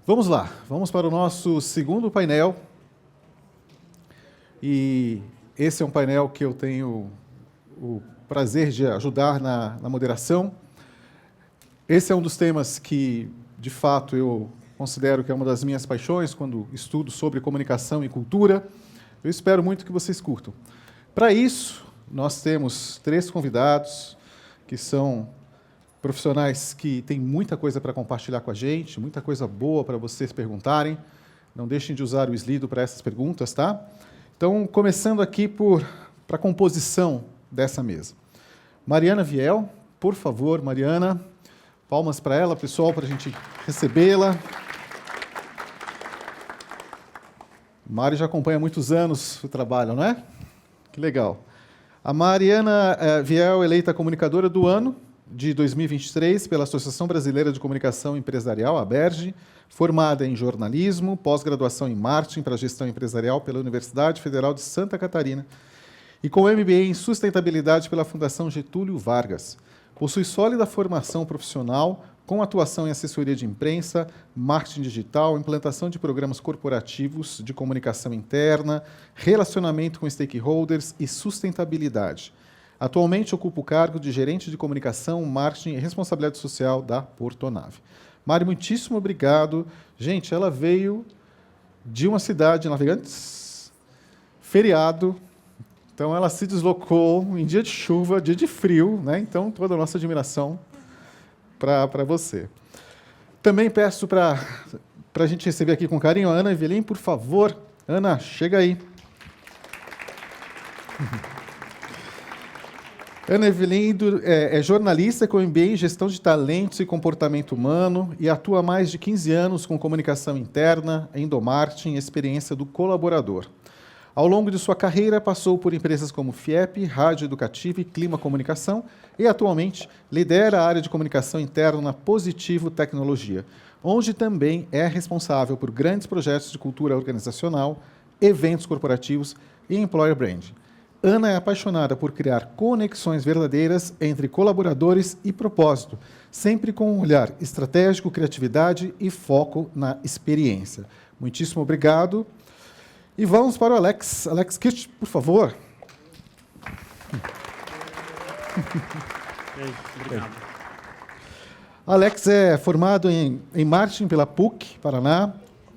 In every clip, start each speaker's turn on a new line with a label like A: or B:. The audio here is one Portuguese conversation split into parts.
A: Vamos lá, vamos para o nosso segundo painel. E esse é um painel que eu tenho o prazer de ajudar na moderação. Esse é um dos temas que, de fato, eu considero que é uma das minhas paixões quando estudo sobre comunicação e cultura. Eu espero muito que vocês curtam. Para isso, nós temos 3 convidados que são profissionais que têm muita coisa para compartilhar com a gente, muita coisa boa para vocês perguntarem. Não deixem de usar o Slido para essas perguntas, tá? Então, começando aqui para a composição dessa mesa. Mariana Viel, por favor, Mariana, palmas para ela, pessoal, para a gente recebê-la. Mari já acompanha há muitos anos o trabalho, não é? Que legal. A Mariana Viel, eleita comunicadora do ano de 2023 pela Associação Brasileira de Comunicação Empresarial, ABERJ, formada em jornalismo, pós-graduação em marketing para gestão empresarial pela Universidade Federal de Santa Catarina e com MBA em sustentabilidade pela Fundação Getúlio Vargas. Possui sólida formação profissional com atuação em assessoria de imprensa, marketing digital, implantação de programas corporativos de comunicação interna, relacionamento com stakeholders e sustentabilidade. Atualmente ocupa o cargo de gerente de comunicação, marketing e responsabilidade social da Portonave. Mari, muitíssimo obrigado. Gente, ela veio de uma cidade, Navegantes, feriado. Então, ela se deslocou em dia de chuva, dia de frio, né? Então, toda a nossa admiração para você. Também peço para a gente receber aqui com carinho a Ana Evelim, por favor. Ana, chega aí. Ana Evelim é jornalista com MBA em Gestão de Talentos e Comportamento Humano e atua há mais de 15 anos com comunicação interna, endomarketing e experiência do colaborador. Ao longo de sua carreira, passou por empresas como FIEP, Rádio Educativa e Clima Comunicação e, atualmente, lidera a área de comunicação interna na Positivo Tecnologia, onde também é responsável por grandes projetos de cultura organizacional, eventos corporativos e employer branding. Ana é apaixonada por criar conexões verdadeiras entre colaboradores e propósito, sempre com um olhar estratégico, criatividade e foco na experiência. Muitíssimo obrigado. E vamos para o Alex. Alex Kirch, por favor.
B: Obrigado.
A: Alex é formado em marketing pela PUC, Paraná,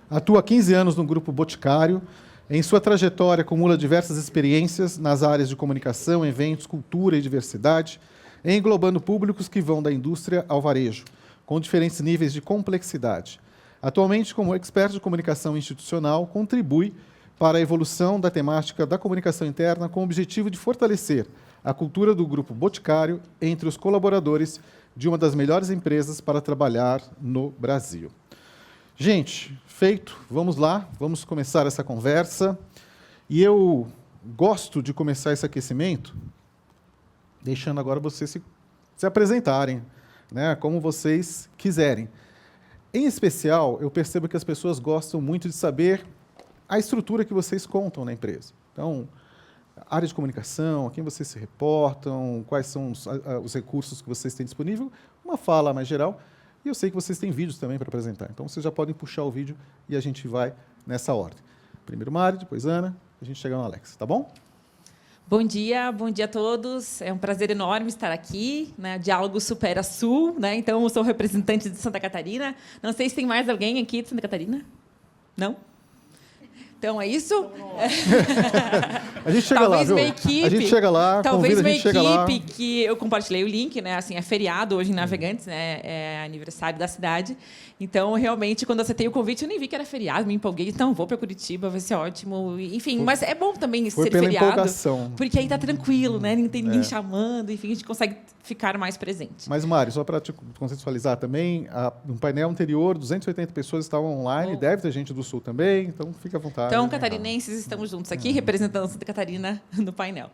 A: atua há 15 anos no Grupo Boticário. Em sua trajetória, acumula diversas experiências nas áreas de comunicação, eventos, cultura e diversidade, englobando públicos que vão da indústria ao varejo, com diferentes níveis de complexidade. Atualmente, como expert de comunicação institucional, contribui para a evolução da temática da comunicação interna com o objetivo de fortalecer a cultura do Grupo Boticário entre os colaboradores de uma das melhores empresas para trabalhar no Brasil. Gente, feito, vamos lá, vamos começar essa conversa. E eu gosto de começar esse aquecimento deixando agora vocês se apresentarem, né, como vocês quiserem. Em especial, eu percebo que as pessoas gostam muito de saber a estrutura que vocês contam na empresa. Então, área de comunicação, a quem vocês se reportam, quais são os recursos que vocês têm disponível, uma fala mais geral. E eu sei que vocês têm vídeos também para apresentar, então vocês já podem puxar o vídeo e a gente vai nessa ordem. Primeiro Mari, depois Ana, a gente chega no Alex, tá bom?
C: Bom dia a todos. É um prazer enorme estar aqui, né? Diálogo Supera Sul, né? Então, eu sou representante de Santa Catarina. Não sei se tem mais alguém aqui de Santa Catarina. Não? Então, é isso?
A: A gente chega
C: talvez
A: lá,
C: uma
A: viu?
C: equipe,
A: a gente chega lá,
C: talvez
A: convida,
C: uma
A: a gente chega lá.
C: equipe que eu compartilhei o link, né? Assim, é feriado hoje em Navegantes, né? É aniversário da cidade. Então, realmente, quando eu aceitei o convite, eu nem vi que era feriado, me empolguei. Então, vou para Curitiba, vai ser ótimo. Enfim, mas é bom também ser
A: pela
C: feriado,
A: empolgação.
C: porque aí tá tranquilo, né? Não tem ninguém chamando, enfim, a gente consegue ficar mais presente.
A: Mas, Mari, só para te contextualizar também, no painel anterior, 280 pessoas estavam online, deve ter gente do Sul também, então fica à vontade.
C: Então, catarinenses, estamos juntos aqui, representando Santa Catarina no painel.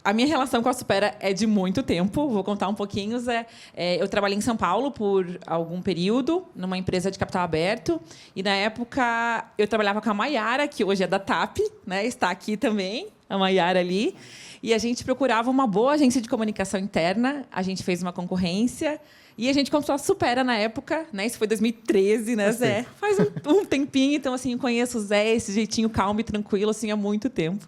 C: A minha relação com a Supera é de muito tempo, vou contar um pouquinho. Eu trabalhei em São Paulo por algum período, numa empresa de capital aberto, e, na época, eu trabalhava com a Maiara, que hoje é da TAP, né, está aqui também, a Maiara ali, e a gente procurava uma boa agência de comunicação interna, a gente fez uma concorrência, E a gente contratou a Supera na época, né? Isso foi 2013, né, Zé? Faz um tempinho, então, assim, eu conheço o Zé, esse jeitinho calmo e tranquilo, assim, há muito tempo.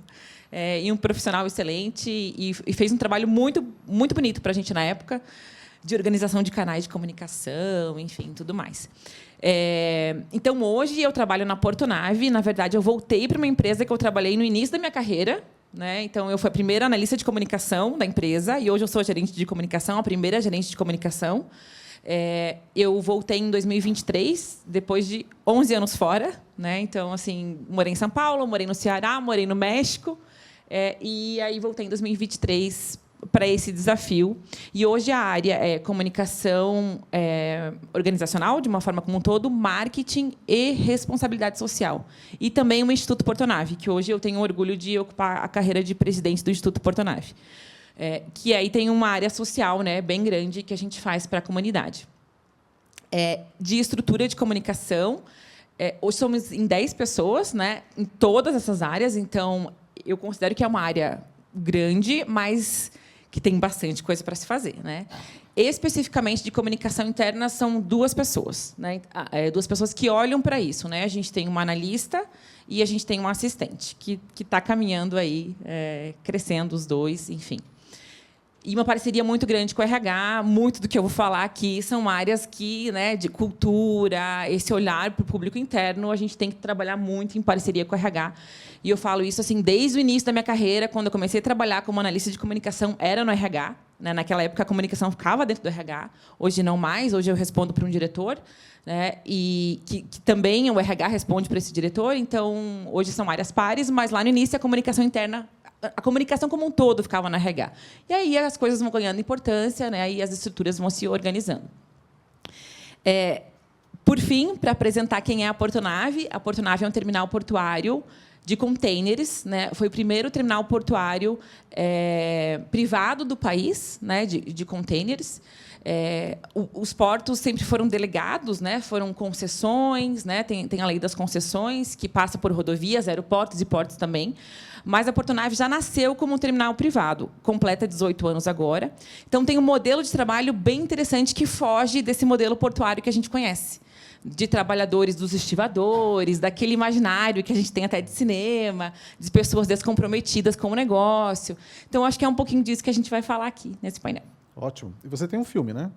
C: E um profissional excelente e fez um trabalho muito, muito bonito para a gente na época, de organização de canais de comunicação, enfim, tudo mais. Então, hoje, eu trabalho na Portonave. Na verdade, eu voltei para uma empresa que eu trabalhei no início da minha carreira, né? Então, eu fui a primeira analista de comunicação da empresa e hoje eu sou gerente de comunicação, a primeira gerente de comunicação. Eu voltei em 2023, depois de 11 anos fora, né? Então, assim, morei em São Paulo, morei no Ceará, morei no México, e aí voltei em 2023 para esse desafio. E hoje a área é comunicação organizacional, de uma forma como um todo, marketing e responsabilidade social. E também o Instituto Portonave, que hoje eu tenho orgulho de ocupar a carreira de presidente do Instituto Portonave, que aí tem uma área social, né, bem grande que a gente faz para a comunidade. De estrutura de comunicação, hoje somos em 10 pessoas, né, em todas essas áreas, então eu considero que é uma área grande, mas que tem bastante coisa para se fazer, né? Especificamente de comunicação interna são 2 pessoas, né? 2 pessoas que olham para isso, né? A gente tem uma analista e a gente tem um assistente que está caminhando aí, crescendo os 2, enfim. E uma parceria muito grande com o RH. Muito do que eu vou falar aqui são áreas que, né, de cultura, esse olhar para o público interno, a gente tem que trabalhar muito em parceria com o RH. E eu falo isso assim desde o início da minha carreira, quando eu comecei a trabalhar como analista de comunicação, era no RH. Né? Naquela época, a comunicação ficava dentro do RH. Hoje, não mais. Hoje, eu respondo para um diretor, né? E que também o RH responde para esse diretor. Então, hoje são áreas pares, mas lá no início, a comunicação interna, a comunicação como um todo ficava na RH. E aí as coisas vão ganhando importância, né? E as estruturas vão se organizando. Por fim, para apresentar quem é a Portonave é um terminal portuário de containers, né? Foi o primeiro terminal portuário privado do país, né? de containers. Os portos sempre foram delegados, né? Foram concessões, né? Tem a lei das concessões, que passa por rodovias, aeroportos e portos também. Mas a Portonave já nasceu como um terminal privado, completa 18 anos agora. Então, tem um modelo de trabalho bem interessante que foge desse modelo portuário que a gente conhece, de trabalhadores dos estivadores, daquele imaginário que a gente tem até de cinema, de pessoas descomprometidas com o negócio. Então, acho que é um pouquinho disso que a gente vai falar aqui nesse painel.
A: Ótimo. E você tem um filme, né?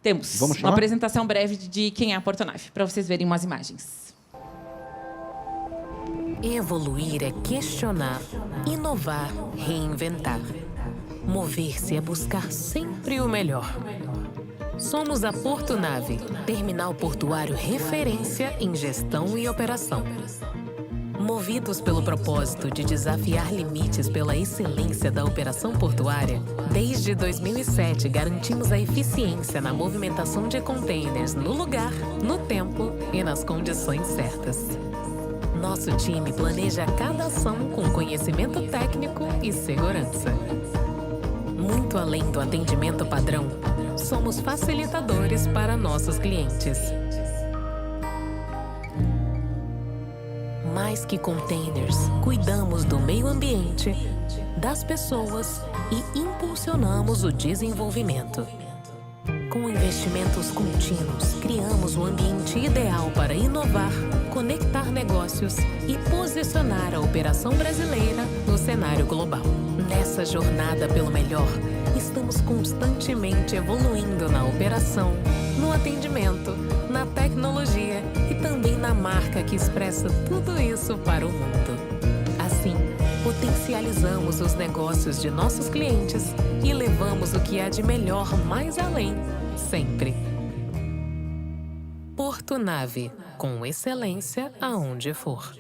C: Temos uma apresentação breve de quem é a Portonave, para vocês verem umas imagens.
B: Evoluir é questionar, inovar, reinventar. Mover-se é buscar sempre o melhor. Somos a Portonave, terminal portuário referência em gestão e operação. Movidos pelo propósito de desafiar limites pela excelência da operação portuária, desde 2007 garantimos a eficiência na movimentação de containers no lugar, no tempo e nas condições certas. Nosso time planeja cada ação com conhecimento técnico e segurança. Muito além do atendimento padrão, somos facilitadores para nossos clientes. Mais que containers, cuidamos do meio ambiente, das pessoas e impulsionamos o desenvolvimento. Com investimentos contínuos, criamos o ambiente ideal para inovar, conectar negócios e posicionar a operação brasileira no cenário global. Nessa jornada pelo melhor, estamos constantemente evoluindo na operação, no atendimento, na tecnologia e também na marca que expressa tudo isso para o mundo. Assim, potencializamos os negócios de nossos clientes e levamos o que há de melhor mais além, sempre. Portonave, com excelência aonde for.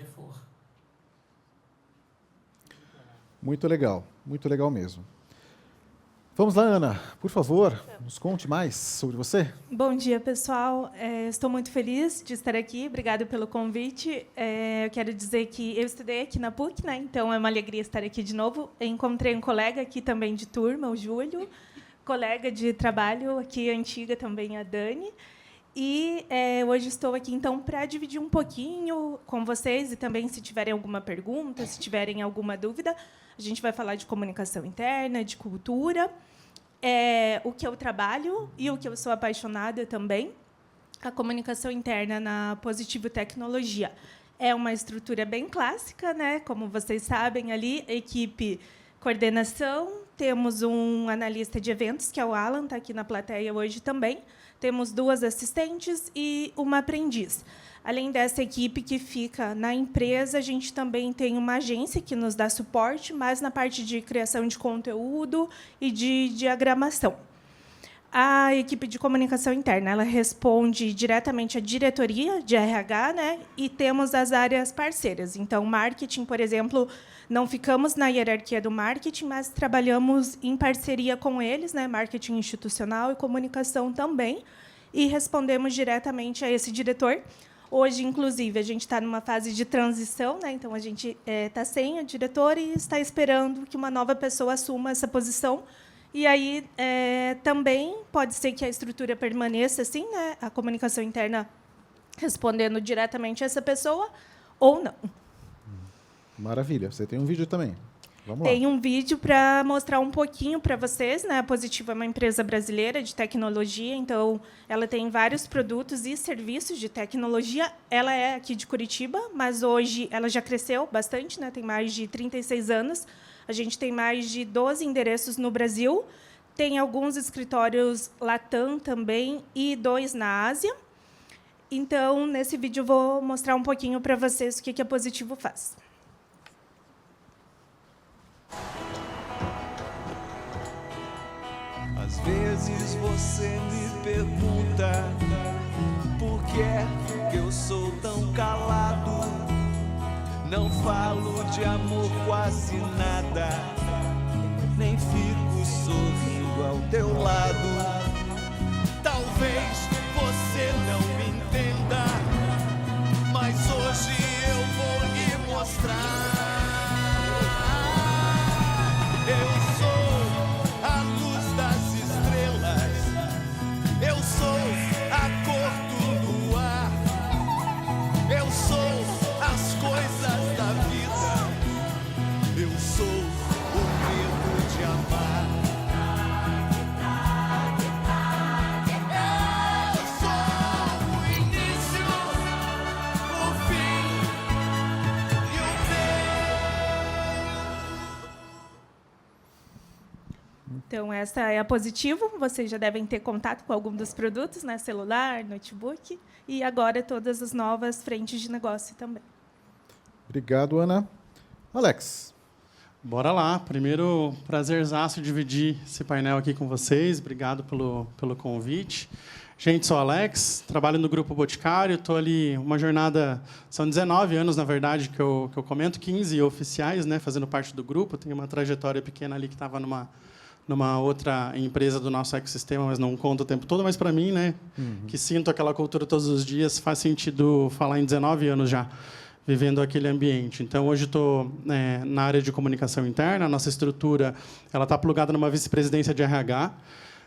A: Muito legal mesmo. Vamos lá, Ana, por favor, nos conte mais sobre você.
D: Bom dia, pessoal. Estou muito feliz de estar aqui. Obrigada pelo convite. Eu quero dizer que eu estudei aqui na PUC, né? Então é uma alegria estar aqui de novo. Encontrei um colega aqui também de turma, o Júlio, colega de trabalho aqui antiga também, a Dani. E hoje estou aqui, então, para dividir um pouquinho com vocês e também, se tiverem alguma pergunta, se tiverem alguma dúvida, a gente vai falar de comunicação interna, de cultura. é o que eu trabalho e o que eu sou apaixonada também. A comunicação interna na Positivo Tecnologia é uma estrutura bem clássica, né? Como vocês sabem, ali, equipe coordenação, temos um analista de eventos, que é o Alan, está aqui na plateia hoje também. Temos 2 assistentes e uma aprendiz. Além dessa equipe que fica na empresa, a gente também tem uma agência que nos dá suporte, mas na parte de criação de conteúdo e de diagramação. A equipe de comunicação interna, ela responde diretamente à diretoria de RH, né? E temos as áreas parceiras. Então, marketing, por exemplo, não ficamos na hierarquia do marketing, mas trabalhamos em parceria com eles, né? Marketing institucional e comunicação também, e respondemos diretamente a esse diretor. Hoje, inclusive, a gente está numa fase de transição, né? Então, a gente está sem a diretora e está esperando que uma nova pessoa assuma essa posição. E aí também pode ser que a estrutura permaneça assim, né? A comunicação interna respondendo diretamente a essa pessoa, ou não.
A: Maravilha. Você tem um vídeo também. Vamos lá.
D: Tem um vídeo para mostrar um pouquinho para vocês, né? A Positivo é uma empresa brasileira de tecnologia, então ela tem vários produtos e serviços de tecnologia. Ela é aqui de Curitiba, mas hoje ela já cresceu bastante, né? Tem mais de 36 anos. A gente tem mais de 12 endereços no Brasil. Tem alguns escritórios Latam também e 2 na Ásia. Então, nesse vídeo, eu vou mostrar um pouquinho para vocês o que a Positivo faz.
E: Às vezes você me pergunta por que eu sou tão calado. Não falo de amor quase nada, nem fico sorrindo ao teu lado. Talvez você não me entenda, mas hoje eu vou lhe mostrar. Eu sou a luz das estrelas, eu sou a cor do luar, eu sou as coisas da vida, eu sou o medo de amar. Eu sou o início, o fim e o meio.
D: Então, essa é a Positivo. Vocês já devem ter contato com algum dos produtos, né? Celular, notebook. E agora todas as novas frentes de negócio também.
A: Obrigado, Ana. Alex.
F: Bora lá. Primeiro, prazerzaço dividir esse painel aqui com vocês. Obrigado pelo convite. Gente, sou Alex, trabalho no Grupo Boticário. Estou ali uma jornada... São 19 anos, na verdade, que eu comento, 15 oficiais, né, fazendo parte do grupo. Tenho uma trajetória pequena ali que estava numa outra empresa do nosso ecossistema, mas não conta o tempo todo. Mas, para mim, né, que sinto aquela cultura todos os dias, faz sentido falar em 19 anos já, vivendo aquele ambiente. Então, hoje estou na área de comunicação interna. A nossa estrutura está plugada numa vice-presidência de RH,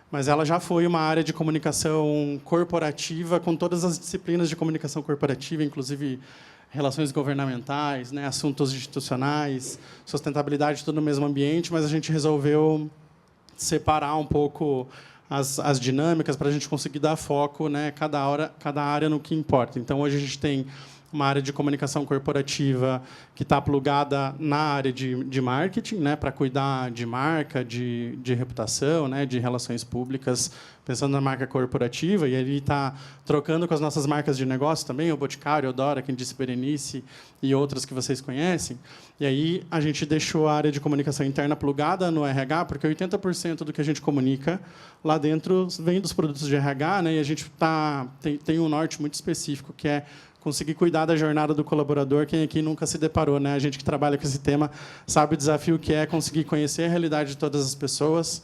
F: mas ela já foi uma área de comunicação corporativa, com todas as disciplinas de comunicação corporativa, inclusive relações governamentais, né, assuntos institucionais, sustentabilidade, tudo no mesmo ambiente, mas a gente resolveu separar um pouco as dinâmicas para a gente conseguir dar foco, né, cada área no que importa. Então, hoje a gente tem uma área de comunicação corporativa que está plugada na área de marketing, né, para cuidar de marca, de reputação, né, de relações públicas, pensando na marca corporativa. E ele está trocando com as nossas marcas de negócio também, o Boticário, o Dora, quem disse Berenice e outras que vocês conhecem. E aí a gente deixou a área de comunicação interna plugada no RH, porque 80% do que a gente comunica lá dentro vem dos produtos de RH, né, e a gente tem um norte muito específico, que é conseguir cuidar da jornada do colaborador. Quem aqui nunca se deparou, né? A gente que trabalha com esse tema sabe o desafio que é conseguir conhecer a realidade de todas as pessoas,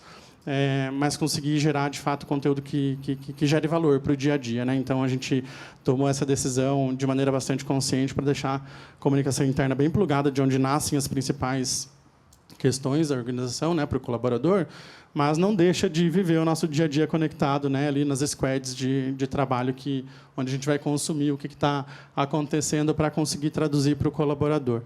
F: mas conseguir gerar, de fato, conteúdo que gere valor para o dia a dia, né? Então, a gente tomou essa decisão de maneira bastante consciente para deixar a comunicação interna bem plugada, de onde nascem as principais questões da organização, né, para o colaborador, mas não deixa de viver o nosso dia a dia conectado, né, ali nas squads de trabalho, onde a gente vai consumir o que está acontecendo para conseguir traduzir para o colaborador.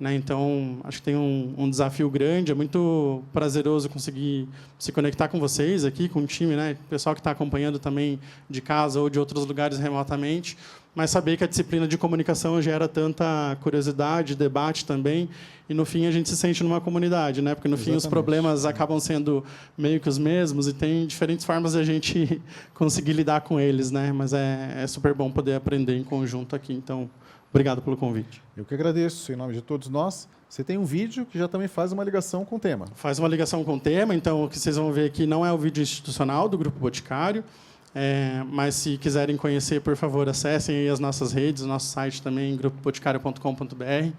F: né? Então, acho que tem um desafio grande. É muito prazeroso conseguir se conectar com vocês aqui, com o time, né? O pessoal que está acompanhando também de casa ou de outros lugares remotamente. Mas saber que a disciplina de comunicação gera tanta curiosidade, debate também, e no fim a gente se sente numa comunidade, né? Porque no fim os problemas acabam sendo meio que os mesmos e tem diferentes formas de a gente conseguir lidar com eles, né? Mas é super bom poder aprender em conjunto aqui. Então, obrigado pelo convite.
A: Eu que agradeço, em nome de todos nós. Você tem um vídeo que já também faz uma ligação com o tema.
F: Faz uma ligação com o tema, então o que vocês vão ver aqui não é o vídeo institucional do Grupo Boticário, mas se quiserem conhecer, por favor, acessem aí as nossas redes, o nosso site também, grupoboticário.com.br.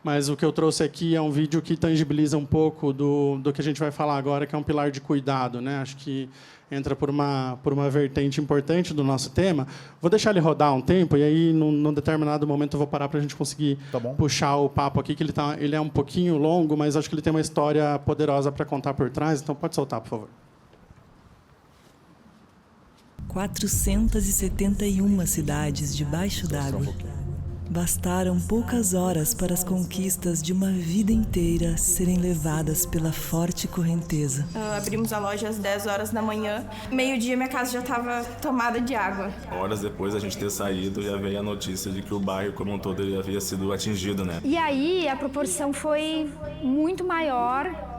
F: Mas o que eu trouxe aqui é um vídeo que tangibiliza um pouco do que a gente vai falar agora, que é um pilar de cuidado, né? Acho que entra por uma vertente importante do nosso tema. Vou deixar ele rodar um tempo, e aí, num determinado momento, eu vou parar para a gente conseguir puxar o papo aqui, que ele é um pouquinho longo, mas acho que ele tem uma história poderosa para contar por trás. Então, pode soltar, por favor.
G: 471 cidades debaixo d'água. Bastaram poucas horas para as conquistas de uma vida inteira serem levadas pela forte correnteza.
H: Abrimos a loja às 10 horas da manhã. Meio-dia, minha casa já estava tomada de água.
I: Horas depois da gente ter saído, já veio a notícia de que o bairro como um todo ele havia sido atingido, né?
J: E aí a proporção foi muito maior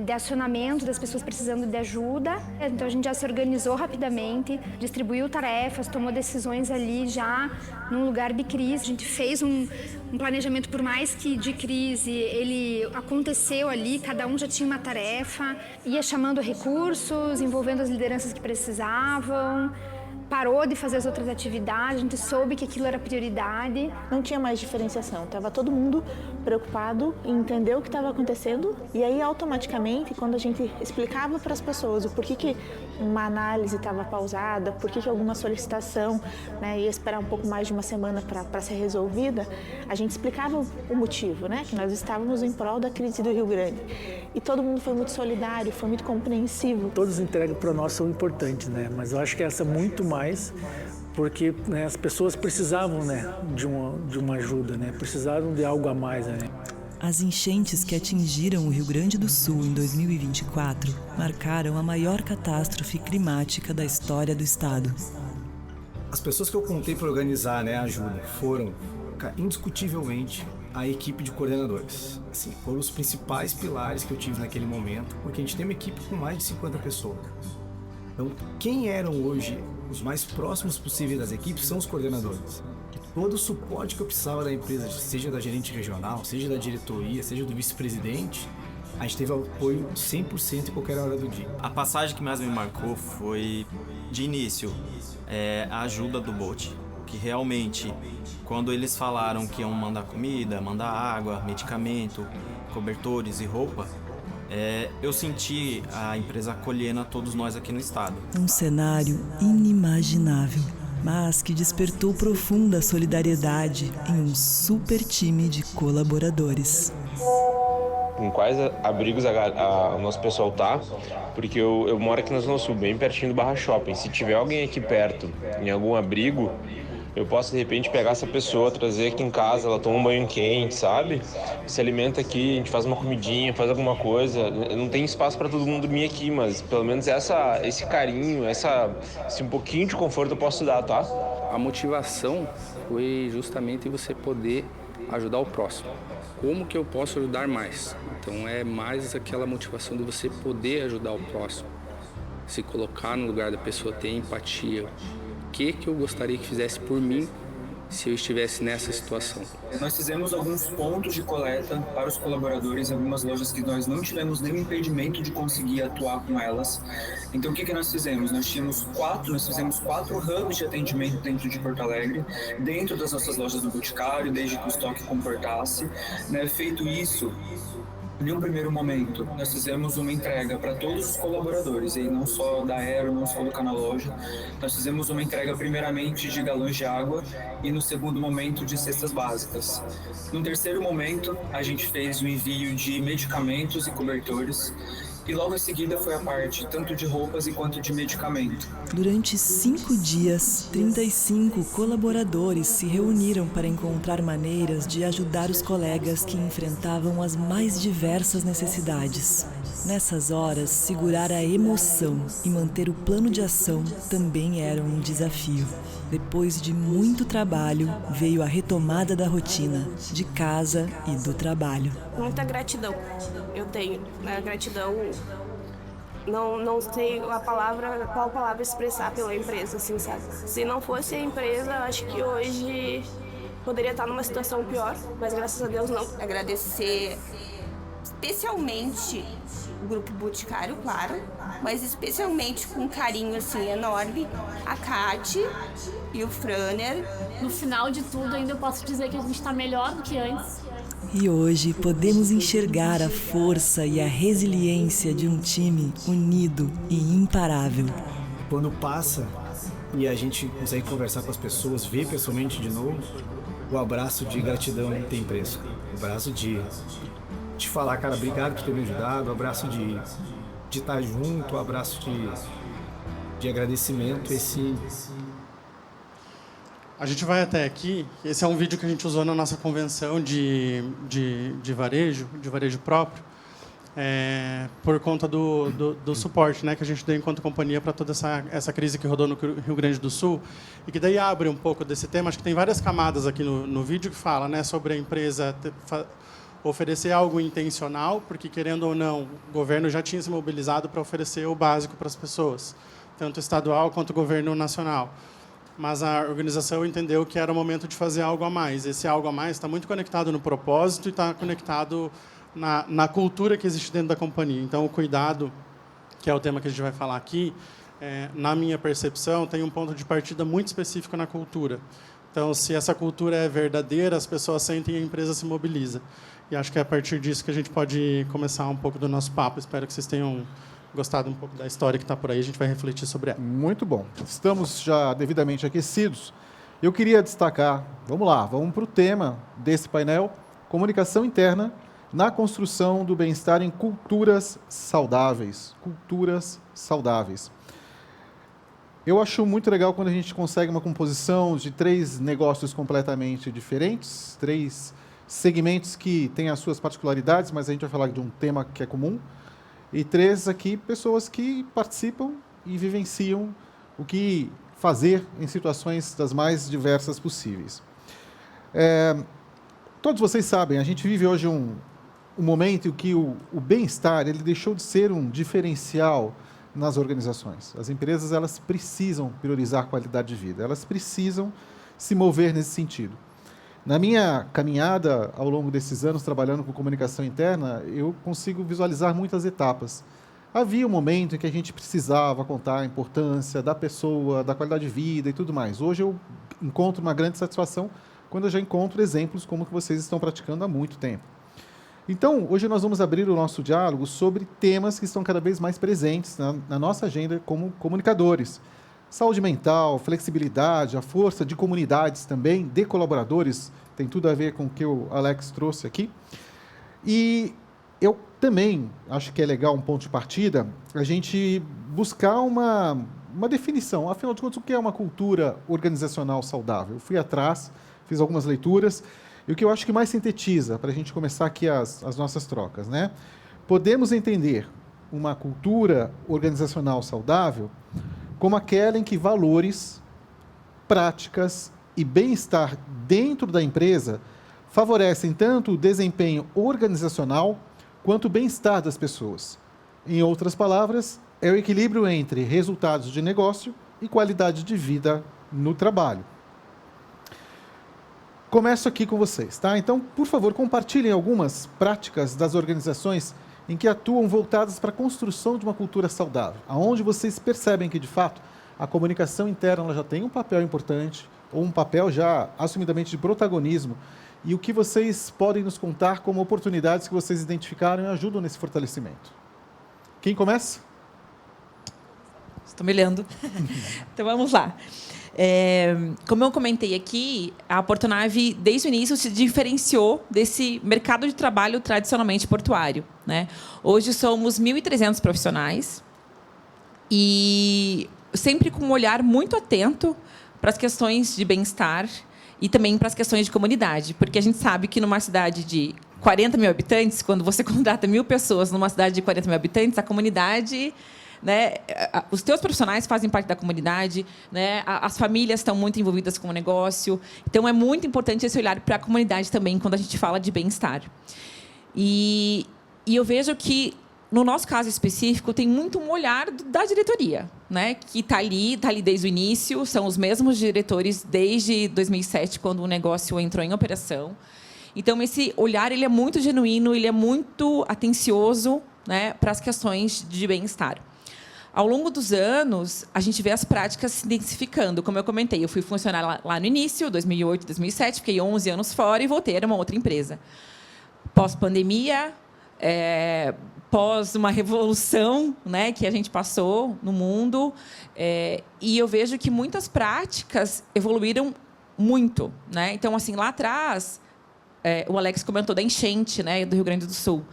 J: de acionamento das pessoas precisando de ajuda. Então a gente já se organizou rapidamente, distribuiu tarefas, tomou decisões ali já num lugar de crise. A gente fez um planejamento, por mais que de crise ele aconteceu ali, cada um já tinha uma tarefa, ia chamando recursos, envolvendo as lideranças que precisavam. Parou de fazer as outras atividades, a gente soube que aquilo era prioridade.
K: Não tinha mais diferenciação, estava todo mundo preocupado em entender o que estava acontecendo. E aí, automaticamente, quando a gente explicava para as pessoas o porquê que uma análise estava pausada, porquê que alguma solicitação, né, ia esperar um pouco mais de uma semana para ser resolvida, a gente explicava o motivo, né, que nós estávamos em prol da crise do Rio Grande. E todo mundo foi muito solidário, foi muito compreensivo.
L: Todas as entregas para nós são importantes, né, mas eu acho que essa muito mais, porque, né, as pessoas precisavam, né, de uma ajuda, né, precisavam de algo a mais, né.
G: As enchentes que atingiram o Rio Grande do Sul em 2024 marcaram a maior catástrofe climática da história do estado.
M: As pessoas que eu contei para organizar, né, a ajuda foram, indiscutivelmente, a equipe de coordenadores. Assim, foram os principais pilares que eu tive naquele momento, porque a gente tem uma equipe com mais de 50 pessoas. Então, quem eram hoje os mais próximos possíveis das equipes são os coordenadores. Todo o suporte que eu precisava da empresa, seja da gerente regional, seja da diretoria, seja do vice-presidente, a gente teve apoio 100% em qualquer hora do dia.
N: A passagem que mais me marcou foi, de início, a ajuda do Bolt. Que realmente, quando eles falaram que iam mandar comida, mandar água, medicamento, cobertores e roupa, eu senti a empresa acolhendo a todos nós aqui no estado.
G: Um cenário inimaginável, mas que despertou profunda solidariedade em um super time de colaboradores.
O: Com quais abrigos o nosso pessoal tá, porque eu moro aqui na Zona Sul, bem pertinho do Barra Shopping. Se tiver alguém aqui perto, em algum abrigo, eu posso, de repente, pegar essa pessoa, trazer aqui em casa, ela toma um banho quente, sabe? Se alimenta aqui, a gente faz uma comidinha, faz alguma coisa. Não tem espaço para todo mundo dormir aqui, mas pelo menos esse carinho, esse um pouquinho de conforto eu posso dar, tá?
P: A motivação foi justamente você poder ajudar o próximo. Como que eu posso ajudar mais? Então é mais aquela motivação de você poder ajudar o próximo. Se colocar no lugar da pessoa, ter empatia. O que eu gostaria que fizesse por mim se eu estivesse nessa situação?
Q: Nós fizemos alguns pontos de coleta para os colaboradores em algumas lojas que nós não tivemos nenhum impedimento de conseguir atuar com elas. Então o que nós fizemos? Nós fizemos 4 hubs de atendimento dentro de Porto Alegre, dentro das nossas lojas do Boticário, desde que o estoque comportasse. Feito isso, em um primeiro momento, nós fizemos uma entrega para todos os colaboradores, e não só da Aero, não só do Cana Loja. Nós fizemos uma entrega primeiramente de galões de água e no segundo momento de cestas básicas. No terceiro momento, a gente fez o envio de medicamentos e cobertores. e logo em seguida foi a parte tanto de roupas quanto de medicamento.
G: Durante 5 dias, 35 colaboradores se reuniram para encontrar maneiras de ajudar os colegas que enfrentavam as mais diversas necessidades. Nessas horas, segurar a emoção e manter o plano de ação também era um desafio. Depois de muito trabalho, veio a retomada da rotina, de casa e do trabalho.
R: Muita gratidão eu tenho, né? Gratidão, não sei qual palavra expressar pela empresa, assim, sabe? Se não fosse a empresa, acho que hoje poderia estar numa situação pior, mas graças a Deus não.
S: Agradecer especialmente o Grupo Boticário, claro, mas especialmente com um carinho assim enorme, a Kati e o Franner.
T: No final de tudo, ainda eu posso dizer que a gente está melhor do que antes.
G: E hoje podemos enxergar a força e a resiliência de um time unido e imparável.
M: Quando passa e a gente consegue conversar com as pessoas, ver pessoalmente de novo, o abraço de gratidão não tem preço. O abraço de falar, cara, obrigado por ter me ajudado, o abraço de estar junto, o abraço de agradecimento,
F: A gente vai até aqui. Esse é um vídeo que a gente usou na nossa convenção de varejo próprio, por conta do suporte, né, que a gente deu enquanto companhia para toda essa crise que rodou no Rio Grande do Sul, e que daí abre um pouco desse tema. Acho que tem várias camadas aqui no vídeo que fala, né, sobre a empresa oferecer algo intencional, porque, querendo ou não, o governo já tinha se mobilizado para oferecer o básico para as pessoas, tanto estadual quanto o governo nacional. Mas a organização entendeu que era o momento de fazer algo a mais. Esse algo a mais está muito conectado no propósito e está conectado na cultura que existe dentro da companhia. Então, o cuidado, que é o tema que a gente vai falar aqui, na minha percepção, tem um ponto de partida muito específico na cultura. Então, se essa cultura é verdadeira, as pessoas sentem e a empresa se mobiliza. E acho que é a partir disso que a gente pode começar um pouco do nosso papo. Espero que vocês tenham gostado um pouco da história que está por aí. A gente vai refletir sobre ela.
A: Muito bom. Estamos já devidamente aquecidos. Eu queria destacar, vamos para o tema desse painel, comunicação interna na construção do bem-estar em culturas saudáveis. Culturas saudáveis. Eu acho muito legal quando a gente consegue uma composição de 3 negócios completamente diferentes, 3 segmentos que têm as suas particularidades, mas a gente vai falar de um tema que é comum, e 3 aqui, pessoas que participam e vivenciam o que fazer em situações das mais diversas possíveis. Todos vocês sabem, a gente vive hoje um momento em que o bem-estar ele deixou de ser um diferencial nas organizações. As empresas elas precisam priorizar a qualidade de vida, elas precisam se mover nesse sentido. Na minha caminhada, ao longo desses anos, trabalhando com comunicação interna, eu consigo visualizar muitas etapas. Havia um momento em que a gente precisava contar a importância da pessoa, da qualidade de vida e tudo mais. Hoje eu encontro uma grande satisfação quando eu já encontro exemplos como que vocês estão praticando há muito tempo. Então, hoje nós vamos abrir o nosso diálogo sobre temas que estão cada vez mais presentes na nossa agenda como comunicadores. Saúde mental, flexibilidade, a força de comunidades também, de colaboradores, tem tudo a ver com o que o Alex trouxe aqui. E eu também acho que é legal um ponto de partida a gente buscar uma definição. Afinal de contas, o que é uma cultura organizacional saudável? Eu fui atrás, fiz algumas leituras, e o que eu acho que mais sintetiza, para a gente começar aqui as nossas trocas, né? Podemos entender uma cultura organizacional saudável como aquela em que valores, práticas e bem-estar dentro da empresa favorecem tanto o desempenho organizacional quanto o bem-estar das pessoas. Em outras palavras, é o equilíbrio entre resultados de negócio e qualidade de vida no trabalho. Começo aqui com vocês, tá? Então, por favor, compartilhem algumas práticas das organizações em que atuam voltadas para a construção de uma cultura saudável, aonde vocês percebem que, de fato, a comunicação interna ela já tem um papel importante, ou um papel já assumidamente de protagonismo, e o que vocês podem nos contar como oportunidades que vocês identificaram e ajudam nesse fortalecimento. Quem começa?
C: Estou me olhando. Então, vamos lá. Como eu comentei aqui, a Portonave, desde o início, se diferenciou desse mercado de trabalho tradicionalmente portuário, né? Hoje somos 1.300 profissionais e sempre com um olhar muito atento para as questões de bem-estar e também para as questões de comunidade, porque a gente sabe que numa cidade de 40 mil habitantes, quando você contrata 1.000 pessoas numa cidade de 40 mil habitantes, a comunidade, né, os teus profissionais fazem parte da comunidade, né, as famílias estão muito envolvidas com o negócio. Então, é muito importante esse olhar para a comunidade também, quando a gente fala de bem-estar. E eu vejo que, no nosso caso específico, tem muito um olhar da diretoria, né, que está ali desde o início, são os mesmos diretores desde 2007, quando o negócio entrou em operação. Então, esse olhar ele é muito genuíno, ele é muito atencioso, né, para as questões de bem-estar. Ao longo dos anos, a gente vê as práticas se intensificando. Como eu comentei, eu fui funcionária lá no início, 2008, 2007, fiquei 11 anos fora e voltei a uma outra empresa. Pós-pandemia, pós uma revolução, né, que a gente passou no mundo, e eu vejo que muitas práticas evoluíram muito, né? Então, assim, lá atrás, o Alex comentou da enchente, né, do Rio Grande do Sul.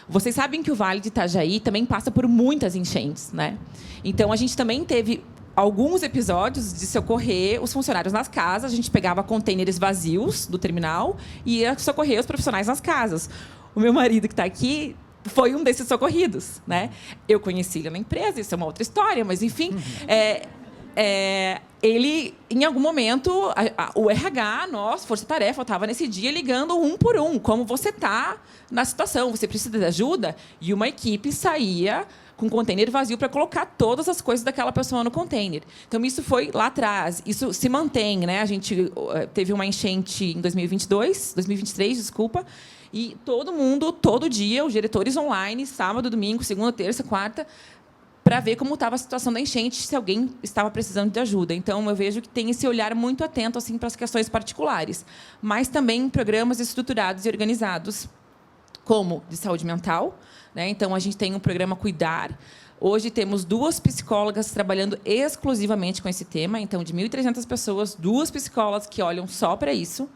C: Vocês sabem que o Vale de Itajaí também passa por muitas enchentes, né? Então, a gente também teve alguns episódios de socorrer os funcionários nas casas. A gente pegava contêineres vazios do terminal e ia socorrer os profissionais nas casas. O meu marido, que está aqui, foi um desses socorridos, né? Eu conheci ele na empresa, isso é uma outra história, mas, enfim... ele, em algum momento, o RH, nós, Força Tarefa, estava nesse dia ligando um por um, como você está na situação, você precisa de ajuda? E uma equipe saía com um container vazio para colocar todas as coisas daquela pessoa no container. Então, isso foi lá atrás. Isso se mantém, né? A gente teve uma enchente em 2023, desculpa, e todo mundo, todo dia, os diretores online, sábado, domingo, segunda, terça, quarta, para ver como estava a situação da enchente, se alguém estava precisando de ajuda. Então, eu vejo que tem esse olhar muito atento assim, para as questões particulares, mas também programas estruturados e organizados, como de saúde mental, né? Então, a gente tem um programa Cuidar. Hoje, temos 2 psicólogas trabalhando exclusivamente com esse tema. Então, de 1.300 pessoas, 2 psicólogas que olham só para isso.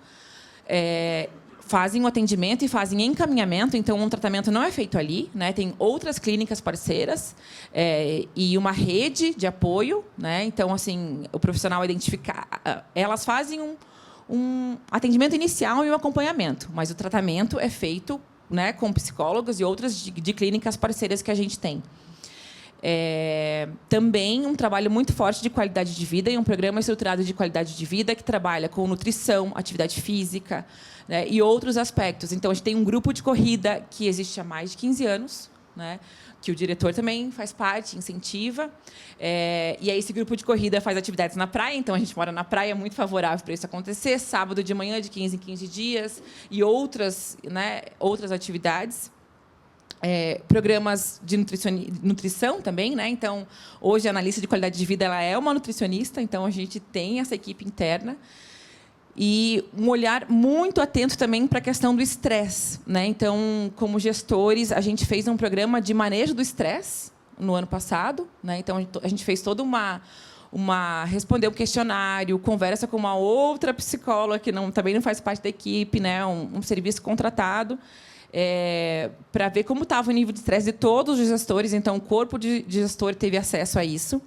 C: Fazem o atendimento e fazem encaminhamento, então um tratamento não é feito ali, né? Tem outras clínicas parceiras e uma rede de apoio, né? Então, assim, o profissional identificar, elas fazem um atendimento inicial e um acompanhamento, mas o tratamento é feito, né, com psicólogos e outras de clínicas parceiras que a gente tem. Também um trabalho muito forte de qualidade de vida e um programa estruturado de qualidade de vida que trabalha com nutrição, atividade física, né, e outros aspectos. Então, a gente tem um grupo de corrida que existe há mais de 15 anos, né, que o diretor também faz parte, incentiva. E aí, esse grupo de corrida faz atividades na praia. Então, a gente mora na praia, é muito favorável para isso acontecer. Sábado de manhã, de 15 em 15 dias. E outras, né, outras atividades. Programas de nutrição também, né? Então, hoje, a analista de qualidade de vida ela é uma nutricionista. Então, a gente tem essa equipe interna. E um olhar muito atento também para a questão do estresse, né? Então, como gestores, a gente fez um programa de manejo do estresse no ano passado, né? Então, a gente fez toda respondeu um questionário, conversa com uma outra psicóloga que também não faz parte da equipe, né? Um serviço contratado, para ver como estava o nível de estresse de todos os gestores. Então, o corpo de gestor teve acesso a isso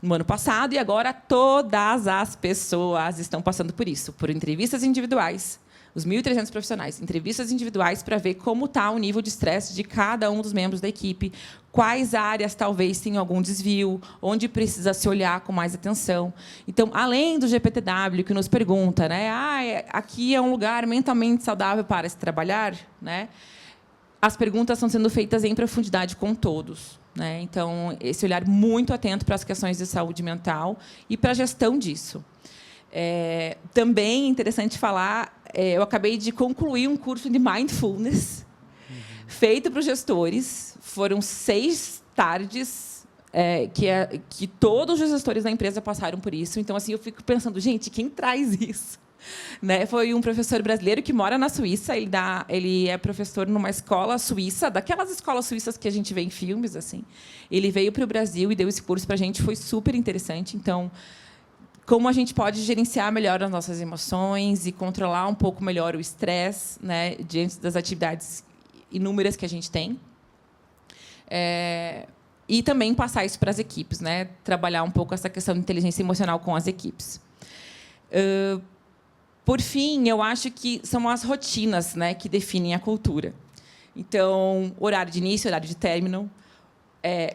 C: no ano passado, e agora todas as pessoas estão passando por isso, por entrevistas individuais, os 1.300 profissionais, entrevistas individuais para ver como está o nível de estresse de cada um dos membros da equipe, quais áreas talvez tenham algum desvio, onde precisa se olhar com mais atenção. Então, além do GPTW, que nos pergunta, né, aqui é um lugar mentalmente saudável para se trabalhar, né, as perguntas estão sendo feitas em profundidade com todos, né? Então, esse olhar muito atento para as questões de saúde mental e para a gestão disso. Também é interessante falar, eu acabei de concluir um curso de Mindfulness feito para os gestores. Foram 6 tardes que todos os gestores da empresa passaram por isso. Então, assim, eu fico pensando, gente, quem traz isso? Né? Foi um professor brasileiro que mora na Suíça. Ele é professor numa escola suíça, daquelas escolas suíças que a gente vê em filmes, assim. Ele veio para o Brasil e deu esse curso para a gente, foi super interessante. Então, como a gente pode gerenciar melhor as nossas emoções e controlar um pouco melhor o estresse, né, diante das atividades inúmeras que a gente tem. E também passar isso para as equipes, né, trabalhar um pouco essa questão de inteligência emocional com as equipes. Por fim, eu acho que são as rotinas, né, que definem a cultura. Então, horário de início, horário de término,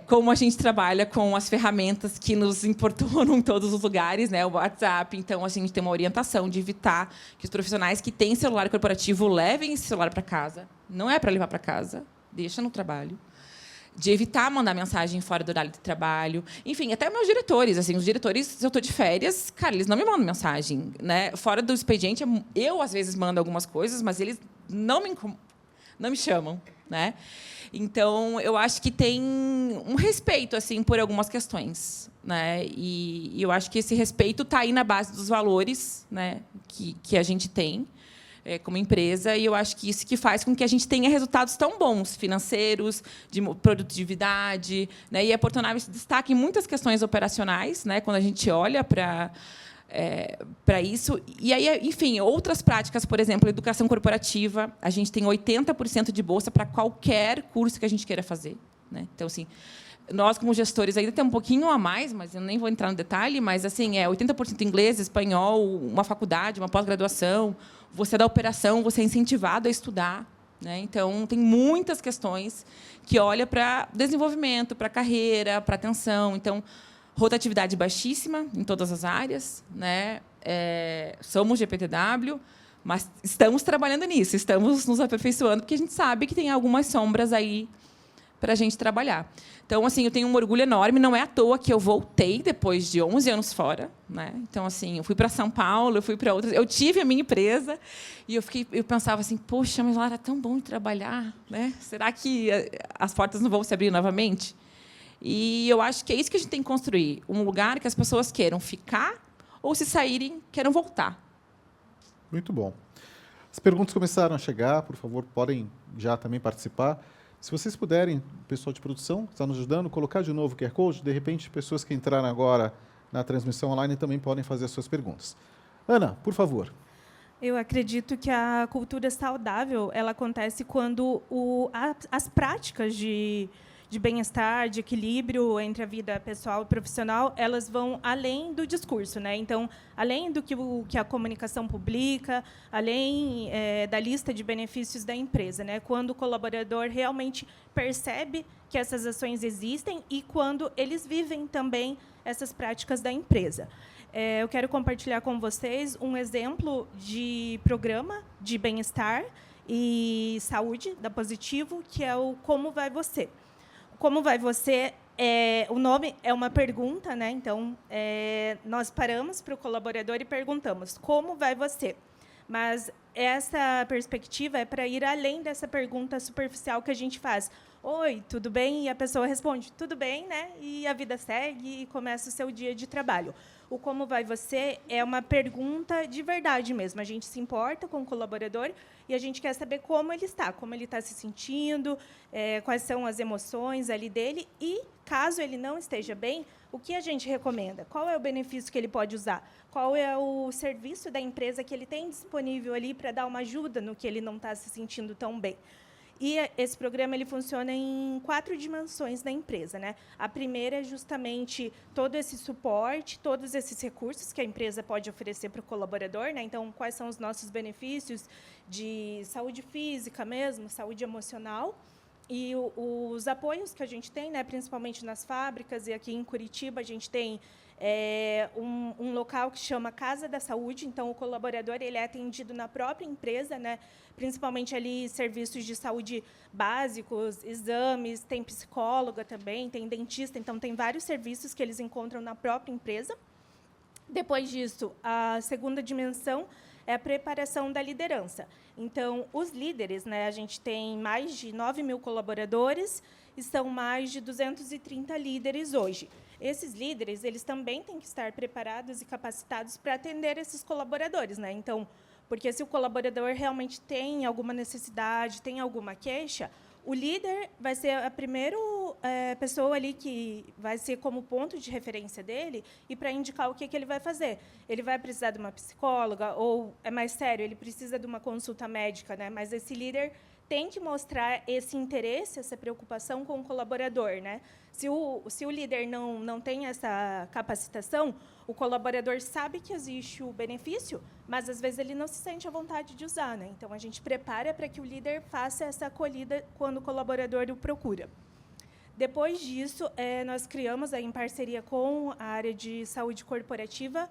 C: como a gente trabalha com as ferramentas que nos importunam em todos os lugares, né, o WhatsApp. Então, a gente tem uma orientação de evitar que os profissionais que têm celular corporativo levem esse celular para casa. Não é para levar para casa, deixa no trabalho. De evitar mandar mensagem fora do horário de trabalho. Enfim, até meus diretores. Assim, os diretores, se eu estou de férias, cara, eles não me mandam mensagem, né? Fora do expediente, eu, às vezes, mando algumas coisas, mas eles não me chamam, né? Então, eu acho que tem um respeito assim por algumas questões, né? E eu acho que esse respeito está aí na base dos valores, né, que a gente tem como empresa, e eu acho que isso que faz com que a gente tenha resultados tão bons, financeiros, de produtividade, né? E a Portonave se destaca em muitas questões operacionais, né, quando a gente olha para isso. E aí, enfim, outras práticas, por exemplo, educação corporativa, a gente tem 80% de bolsa para qualquer curso que a gente queira fazer, né? Então, assim, nós, como gestores, ainda tem um pouquinho a mais, mas eu nem vou entrar no detalhe, mas assim, 80% inglês, espanhol, uma faculdade, uma pós-graduação, você é da operação, você é incentivado a estudar, né? Então, tem muitas questões que olham para desenvolvimento, para carreira, para atenção. Então, rotatividade baixíssima em todas as áreas, né? Somos GPTW, mas estamos trabalhando nisso, estamos nos aperfeiçoando, porque a gente sabe que tem algumas sombras aí para a gente trabalhar. Então, assim, eu tenho um orgulho enorme. Não é à toa que eu voltei depois de 11 anos fora, né? Então, assim, eu fui para São Paulo, eu fui para outras. Eu tive a minha empresa e eu pensava assim, poxa, mas lá era tão bom de trabalhar, né? Será que as portas não vão se abrir novamente? E eu acho que é isso que a gente tem que construir, um lugar que as pessoas queiram ficar ou, se saírem, queiram voltar.
A: Muito bom. As perguntas começaram a chegar, por favor, podem já também participar. Se vocês puderem, pessoal de produção que está nos ajudando, colocar de novo o QR Code, de repente, pessoas que entraram agora na transmissão online também podem fazer as suas perguntas. Ana, por favor.
D: Eu acredito que a cultura saudável ela acontece quando as práticas de bem-estar, de equilíbrio entre a vida pessoal e profissional, elas vão além do discurso, né? Então, além do que a comunicação publica, além da lista de benefícios da empresa, né? Quando o colaborador realmente percebe que essas ações existem e quando eles vivem também essas práticas da empresa. Eu quero compartilhar com vocês um exemplo de programa de bem-estar e saúde da Positivo, que é o Como Vai Você? Como vai você? O nome é uma pergunta, né? Então, nós paramos para o colaborador e perguntamos, como vai você? Mas essa perspectiva é para ir além dessa pergunta superficial que a gente faz. Oi, tudo bem? E a pessoa responde, tudo bem, né? E a vida segue e começa o seu dia de trabalho. O como vai você é uma pergunta de verdade mesmo. A gente se importa com o colaborador e a gente quer saber como ele está se sentindo, quais são as emoções ali dele e, caso ele não esteja bem, o que a gente recomenda? Qual é o benefício que ele pode usar? Qual é o serviço da empresa que ele tem disponível ali para dar uma ajuda no que ele não está se sentindo tão bem? E esse programa ele funciona em 4 dimensões da empresa, né? A primeira é justamente todo esse suporte, todos esses recursos que a empresa pode oferecer para o colaborador, né? Então, quais são os nossos benefícios de saúde física mesmo, saúde emocional, e os apoios que a gente tem, né? Principalmente nas fábricas, e aqui em Curitiba a gente tem um local que chama Casa da Saúde. Então, o colaborador ele é atendido na própria empresa, né? Principalmente ali serviços de saúde básicos, exames, tem psicóloga também, tem dentista, então tem vários serviços que eles encontram na própria empresa. Depois disso, a segunda dimensão é a preparação da liderança. Então, os líderes, né, a gente tem mais de 9.000 colaboradores e são mais de 230 líderes hoje. Esses líderes, eles também têm que estar preparados e capacitados para atender esses colaboradores, né? Então, porque se o colaborador realmente tem alguma necessidade, tem alguma queixa, O líder vai ser a primeira pessoa ali que vai ser como ponto de referência dele e para indicar o que ele vai fazer. Ele vai precisar de uma psicóloga ou, é mais sério, ele precisa de uma consulta médica, né? Mas esse líder tem que mostrar esse interesse, essa preocupação com o colaborador, né? Se o líder não tem essa capacitação, o colaborador sabe que existe o benefício, mas, às vezes, ele não se sente à vontade de usar, né? Então, a gente prepara para que o líder faça essa acolhida quando o colaborador o procura. Depois disso, nós criamos, aí, em parceria com a área de saúde corporativa,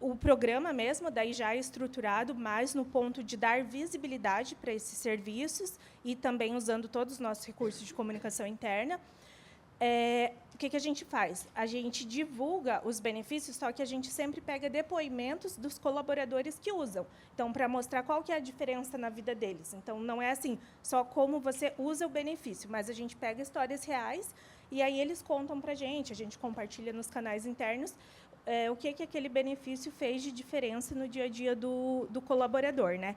D: o programa mesmo, daí já é estruturado, mais no ponto de dar visibilidade para esses serviços e também usando todos os nossos recursos de comunicação interna. O que a gente faz? A gente divulga os benefícios, só que a gente sempre pega depoimentos dos colaboradores que usam. Então, para mostrar qual que é a diferença na vida deles. Então, não é assim, só como você usa o benefício, mas a gente pega histórias reais e aí eles contam para a gente compartilha nos canais internos o que aquele benefício fez de diferença no dia a dia do colaborador, né?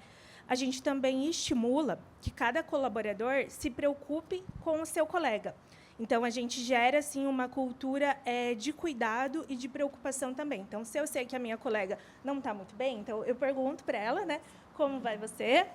D: A gente também estimula que cada colaborador se preocupe com o seu colega. Então, a gente gera assim, uma cultura de cuidado e de preocupação também. Então, se eu sei que a minha colega não está muito bem, então eu pergunto para ela, né, como vai você?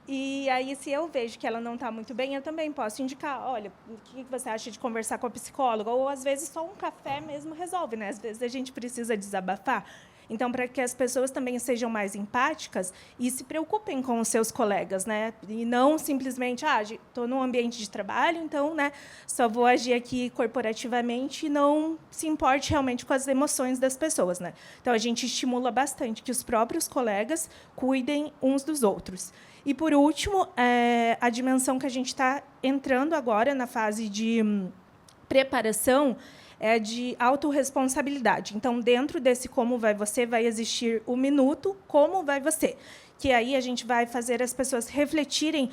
D: E aí, se eu vejo que ela não está muito bem, eu também posso indicar, olha, o que você acha de conversar com a psicóloga? Ou, às vezes, só um café mesmo resolve, né? Às vezes, a gente precisa desabafar. Então, para que as pessoas também sejam mais empáticas e se preocupem com os seus colegas, né? E não simplesmente, estou num ambiente de trabalho, então, né, só vou agir aqui corporativamente e não se importe realmente com as emoções das pessoas, né? Então, a gente estimula bastante que os próprios colegas cuidem uns dos outros. E, por último, a dimensão que a gente está entrando agora na fase de preparação é de autorresponsabilidade. Então, dentro desse como vai você, vai existir o minuto como vai você, que aí a gente vai fazer as pessoas refletirem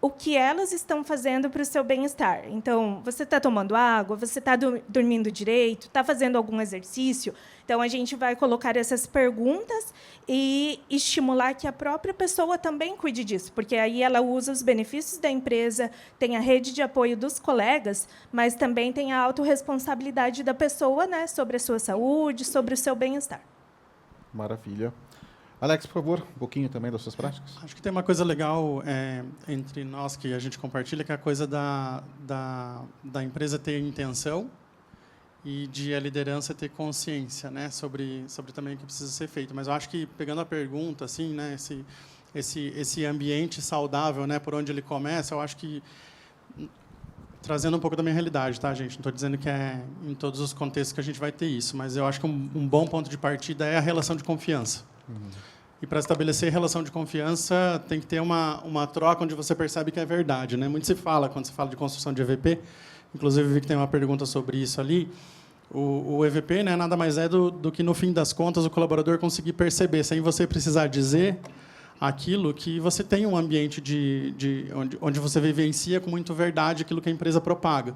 D: o que elas estão fazendo para o seu bem-estar. Então, você está tomando água, você está dormindo direito, está fazendo algum exercício? Então, a gente vai colocar essas perguntas e estimular que a própria pessoa também cuide disso, porque aí ela usa os benefícios da empresa, tem a rede de apoio dos colegas, mas também tem a autorresponsabilidade da pessoa, né, sobre a sua saúde, sobre o seu bem-estar.
A: Maravilha. Alex, por favor, um pouquinho também das suas práticas.
F: Acho que tem uma coisa legal entre nós que a gente compartilha, que é a coisa da empresa ter intenção e de a liderança ter consciência, né, sobre também o que precisa ser feito. Mas eu acho que, pegando a pergunta, assim, né, esse ambiente saudável, né, por onde ele começa, eu acho que, trazendo um pouco da minha realidade, tá, gente? Não estou dizendo que é em todos os contextos que a gente vai ter isso, mas eu acho que um bom ponto de partida é a relação de confiança. E, para estabelecer relação de confiança, tem que ter uma troca onde você percebe que é verdade, né? Muito se fala, quando se fala de construção de EVP, inclusive vi que tem uma pergunta sobre isso ali, o EVP, né, nada mais é do que, no fim das contas, o colaborador conseguir perceber, sem você precisar dizer aquilo, que você tem um ambiente onde você vivencia com muito verdade aquilo que a empresa propaga.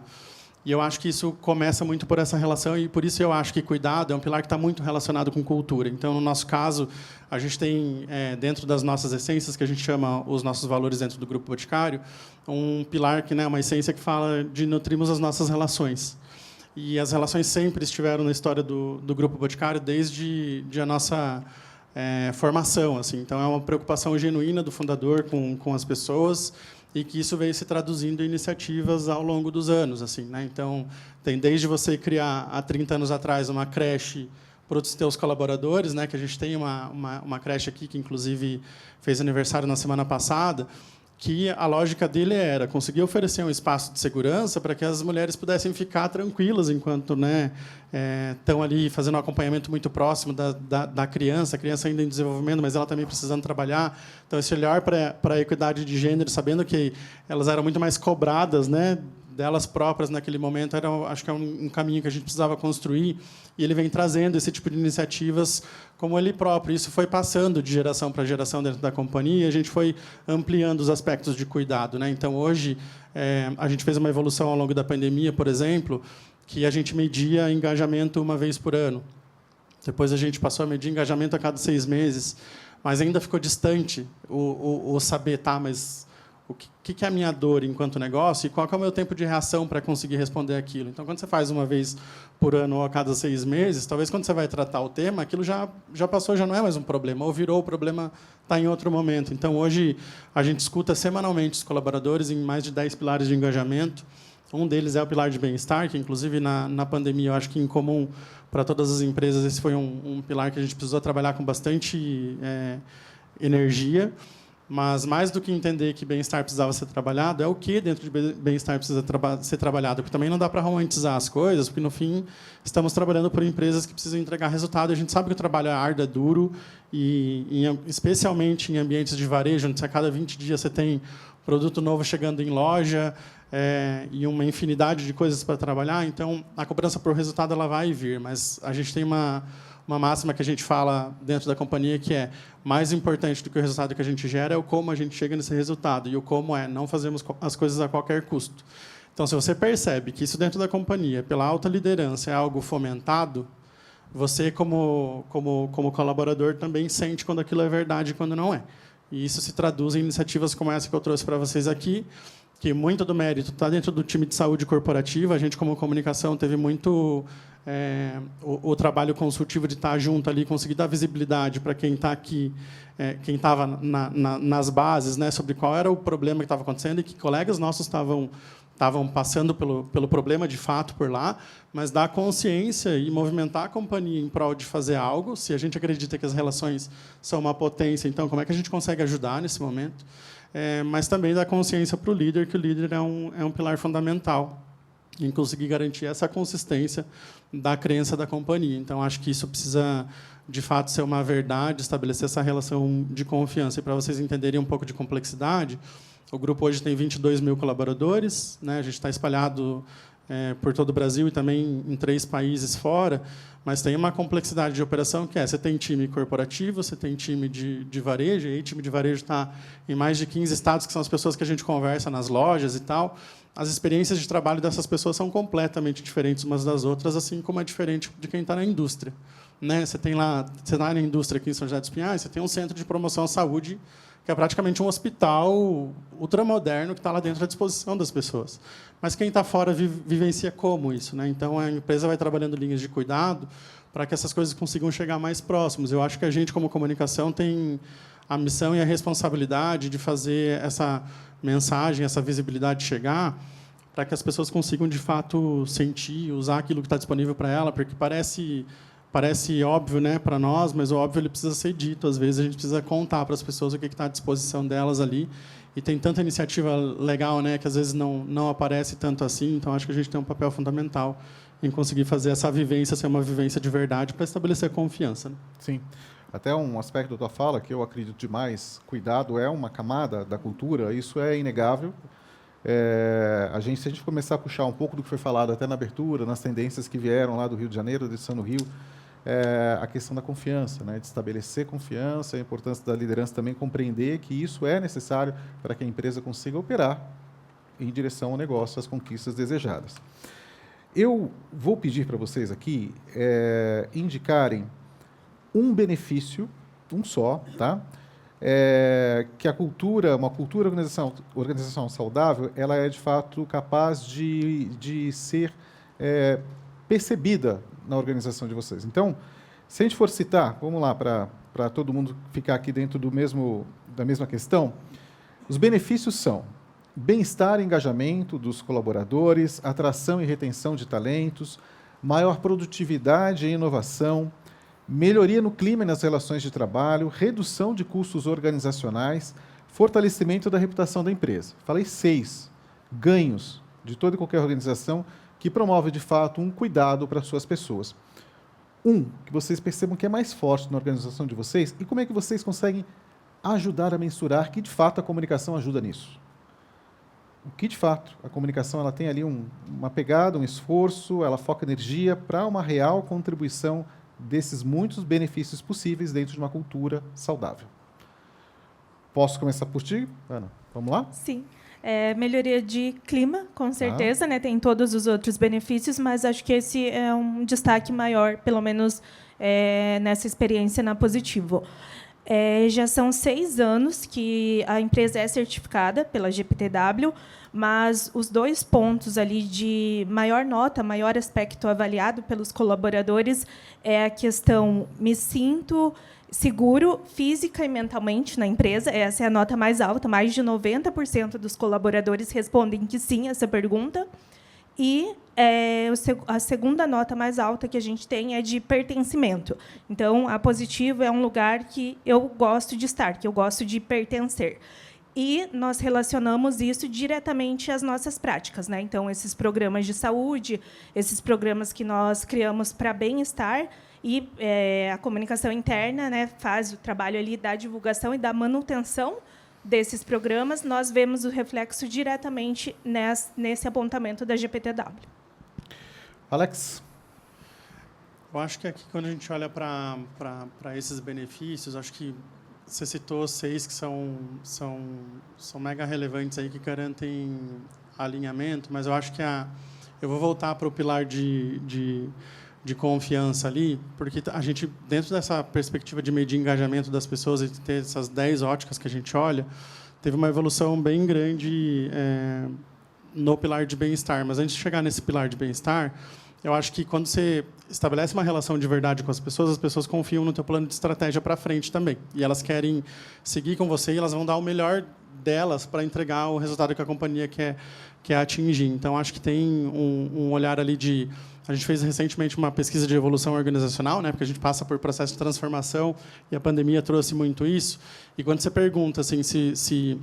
F: E eu acho que isso começa muito por essa relação, e por isso eu acho que cuidado é um pilar que está muito relacionado com cultura. Então, no nosso caso, a gente tem, dentro das nossas essências, que a gente chama os nossos valores dentro do Grupo Boticário, um pilar que, né, uma essência que fala de nutrirmos as nossas relações. E as relações sempre estiveram na história do Grupo Boticário desde a nossa formação. Assim. Então, é uma preocupação genuína do fundador com as pessoas, e que isso veio se traduzindo em iniciativas ao longo dos anos, assim, né? Então, tem desde você criar, há 30 anos atrás, uma creche para os teus colaboradores, né? Que a gente tem uma creche aqui, que, inclusive, fez aniversário na semana passada, que a lógica dele era conseguir oferecer um espaço de segurança para que as mulheres pudessem ficar tranquilas enquanto, né, estão ali fazendo um acompanhamento muito próximo da criança, a criança ainda em desenvolvimento, mas ela também precisando trabalhar. Então, esse olhar para a equidade de gênero, sabendo que elas eram muito mais cobradas, né, delas próprias naquele momento, acho que é um caminho que a gente precisava construir, e ele vem trazendo esse tipo de iniciativas como ele próprio. Isso foi passando de geração para geração dentro da companhia, e a gente foi ampliando os aspectos de cuidado, né? Então, hoje, a gente fez uma evolução ao longo da pandemia, por exemplo, que a gente media engajamento uma vez por ano. Depois, a gente passou a medir engajamento a cada 6 meses, mas ainda ficou distante o saber, tá, mas o que é a minha dor enquanto negócio e qual é o meu tempo de reação para conseguir responder aquilo. Então, quando você faz uma vez por ano ou a cada 6 meses, talvez quando você vai tratar o tema, aquilo já passou, já não é mais um problema, ou virou, o problema está em outro momento. Então, hoje, a gente escuta semanalmente os colaboradores em mais de 10 pilares de engajamento. Um deles é o pilar de bem-estar, que, inclusive, na pandemia, eu acho que, em comum para todas as empresas, esse foi um pilar que a gente precisou trabalhar com bastante energia. Mas, mais do que entender que bem-estar precisava ser trabalhado, é o que dentro de bem-estar precisa ser trabalhado. Porque também não dá para romantizar as coisas, porque, no fim, estamos trabalhando por empresas que precisam entregar resultado. E a gente sabe que o trabalho é árduo, é duro, e especialmente em ambientes de varejo, onde a cada 20 dias você tem produto novo chegando em loja, e uma infinidade de coisas para trabalhar. Então, a cobrança por resultado ela vai vir. Mas a gente tem uma máxima que a gente fala dentro da companhia, que é mais importante do que o resultado que a gente gera é o como a gente chega nesse resultado. E o como não fazemos as coisas a qualquer custo. Então, se você percebe que isso dentro da companhia, pela alta liderança, é algo fomentado, você, como colaborador, também sente quando aquilo é verdade e quando não é. E isso se traduz em iniciativas como essa que eu trouxe para vocês aqui, que muito do mérito está dentro do time de saúde corporativa. A gente, como comunicação, teve muito o trabalho consultivo de estar junto ali, conseguir dar visibilidade para quem está aqui, quem estava nas bases, né, sobre qual era o problema que estava acontecendo e que colegas nossos estavam passando pelo problema de fato por lá, mas dar consciência e movimentar a companhia em prol de fazer algo. Se a gente acredita que as relações são uma potência, então como é que a gente consegue ajudar nesse momento? Mas também dar consciência para o líder, que o líder é um pilar fundamental em conseguir garantir essa consistência da crença da companhia. Então, acho que isso precisa, de fato, ser uma verdade, estabelecer essa relação de confiança. E, para vocês entenderem um pouco de complexidade, o grupo hoje tem 22 mil colaboradores, né? A gente está espalhado por todo o Brasil e também em 3 países fora, mas tem uma complexidade de operação que você tem time corporativo, você tem time de varejo, e aí time de varejo está em mais de 15 estados, que são as pessoas que a gente conversa nas lojas e tal. As experiências de trabalho dessas pessoas são completamente diferentes umas das outras, assim como é diferente de quem está na indústria. Né? Você está na indústria aqui em São José dos Pinhais, você tem um centro de promoção à saúde, que é praticamente um hospital ultramoderno que está lá dentro à disposição das pessoas. Mas quem está fora vivencia como isso, né? Então, a empresa vai trabalhando linhas de cuidado para que essas coisas consigam chegar mais próximos. Eu acho que a gente, como comunicação, tem a missão e a responsabilidade de fazer essa mensagem, essa visibilidade chegar, para que as pessoas consigam, de fato, sentir, usar aquilo que está disponível para ela, porque parece óbvio, né, para nós, mas o óbvio ele precisa ser dito. Às vezes a gente precisa contar para as pessoas o que está à disposição delas ali. E tem tanta iniciativa legal, né, que às vezes não aparece tanto assim. Então, acho que a gente tem um papel fundamental em conseguir fazer essa vivência ser uma vivência de verdade para estabelecer confiança. Né?
A: Sim. Até um aspecto da tua fala que eu acredito demais, cuidado é uma camada da cultura, isso é inegável. Se a gente começar a puxar um pouco do que foi falado até na abertura, nas tendências que vieram lá do Rio de Janeiro, da edição no Rio, a questão da confiança, né? De estabelecer confiança, a importância da liderança também compreender que isso é necessário para que a empresa consiga operar em direção ao negócio, às conquistas desejadas. Eu vou pedir para vocês aqui indicarem um benefício, um só, tá? Que uma cultura organização saudável, ela é de fato capaz de ser percebida na organização de vocês. Então, se a gente for citar, vamos lá, para todo mundo ficar aqui dentro da mesma questão, os benefícios são bem-estar e engajamento dos colaboradores, atração e retenção de talentos, maior produtividade e inovação, melhoria no clima e nas relações de trabalho, redução de custos organizacionais, fortalecimento da reputação da empresa. Falei 6 ganhos de toda e qualquer organização que promove, de fato, um cuidado para as suas pessoas. Que vocês percebam que é mais forte na organização de vocês e como é que vocês conseguem ajudar a mensurar que, de fato, a comunicação ajuda nisso. O que, de fato, a comunicação ela tem ali uma pegada, um esforço, ela foca energia para uma real contribuição desses muitos benefícios possíveis dentro de uma cultura saudável. Posso começar por ti, Ana? Vamos lá?
D: Sim. Melhoria de clima, com certeza, né? Tem todos os outros benefícios, mas acho que esse é um destaque maior, pelo menos nessa experiência na Positivo. Já são 6 anos que a empresa é certificada pela GPTW, mas os 2 pontos ali de maior nota, maior aspecto avaliado pelos colaboradores é a questão me sinto seguro física e mentalmente na empresa. Essa é a nota mais alta, mais de 90% dos colaboradores respondem que sim a essa pergunta. E a segunda nota mais alta que a gente tem é de pertencimento. Então, a Positivo é um lugar que eu gosto de estar, que eu gosto de pertencer. E nós relacionamos isso diretamente às nossas práticas, né? Então, esses programas de saúde, esses programas que nós criamos para bem-estar, e a comunicação interna, né, faz o trabalho ali da divulgação e da manutenção desses programas, nós vemos o reflexo diretamente nesse apontamento da GPTW.
A: Alex?
F: Eu acho que aqui, quando a gente olha para esses benefícios, acho que você citou 6 que são mega relevantes aí, que garantem alinhamento, mas eu acho que eu vou voltar para o pilar de confiança ali, porque a gente, dentro dessa perspectiva de medir engajamento das pessoas e ter essas 10 óticas que a gente olha, teve uma evolução bem grande no pilar de bem-estar. Mas antes de chegar nesse pilar de bem-estar, eu acho que quando você estabelece uma relação de verdade com as pessoas confiam no teu plano de estratégia para frente também. E elas querem seguir com você e elas vão dar o melhor delas para entregar o resultado que a companhia quer atingir. Então, acho que tem um olhar ali de... A gente fez recentemente uma pesquisa de evolução organizacional, né, porque a gente passa por processo de transformação e a pandemia trouxe muito isso. E quando você pergunta assim, se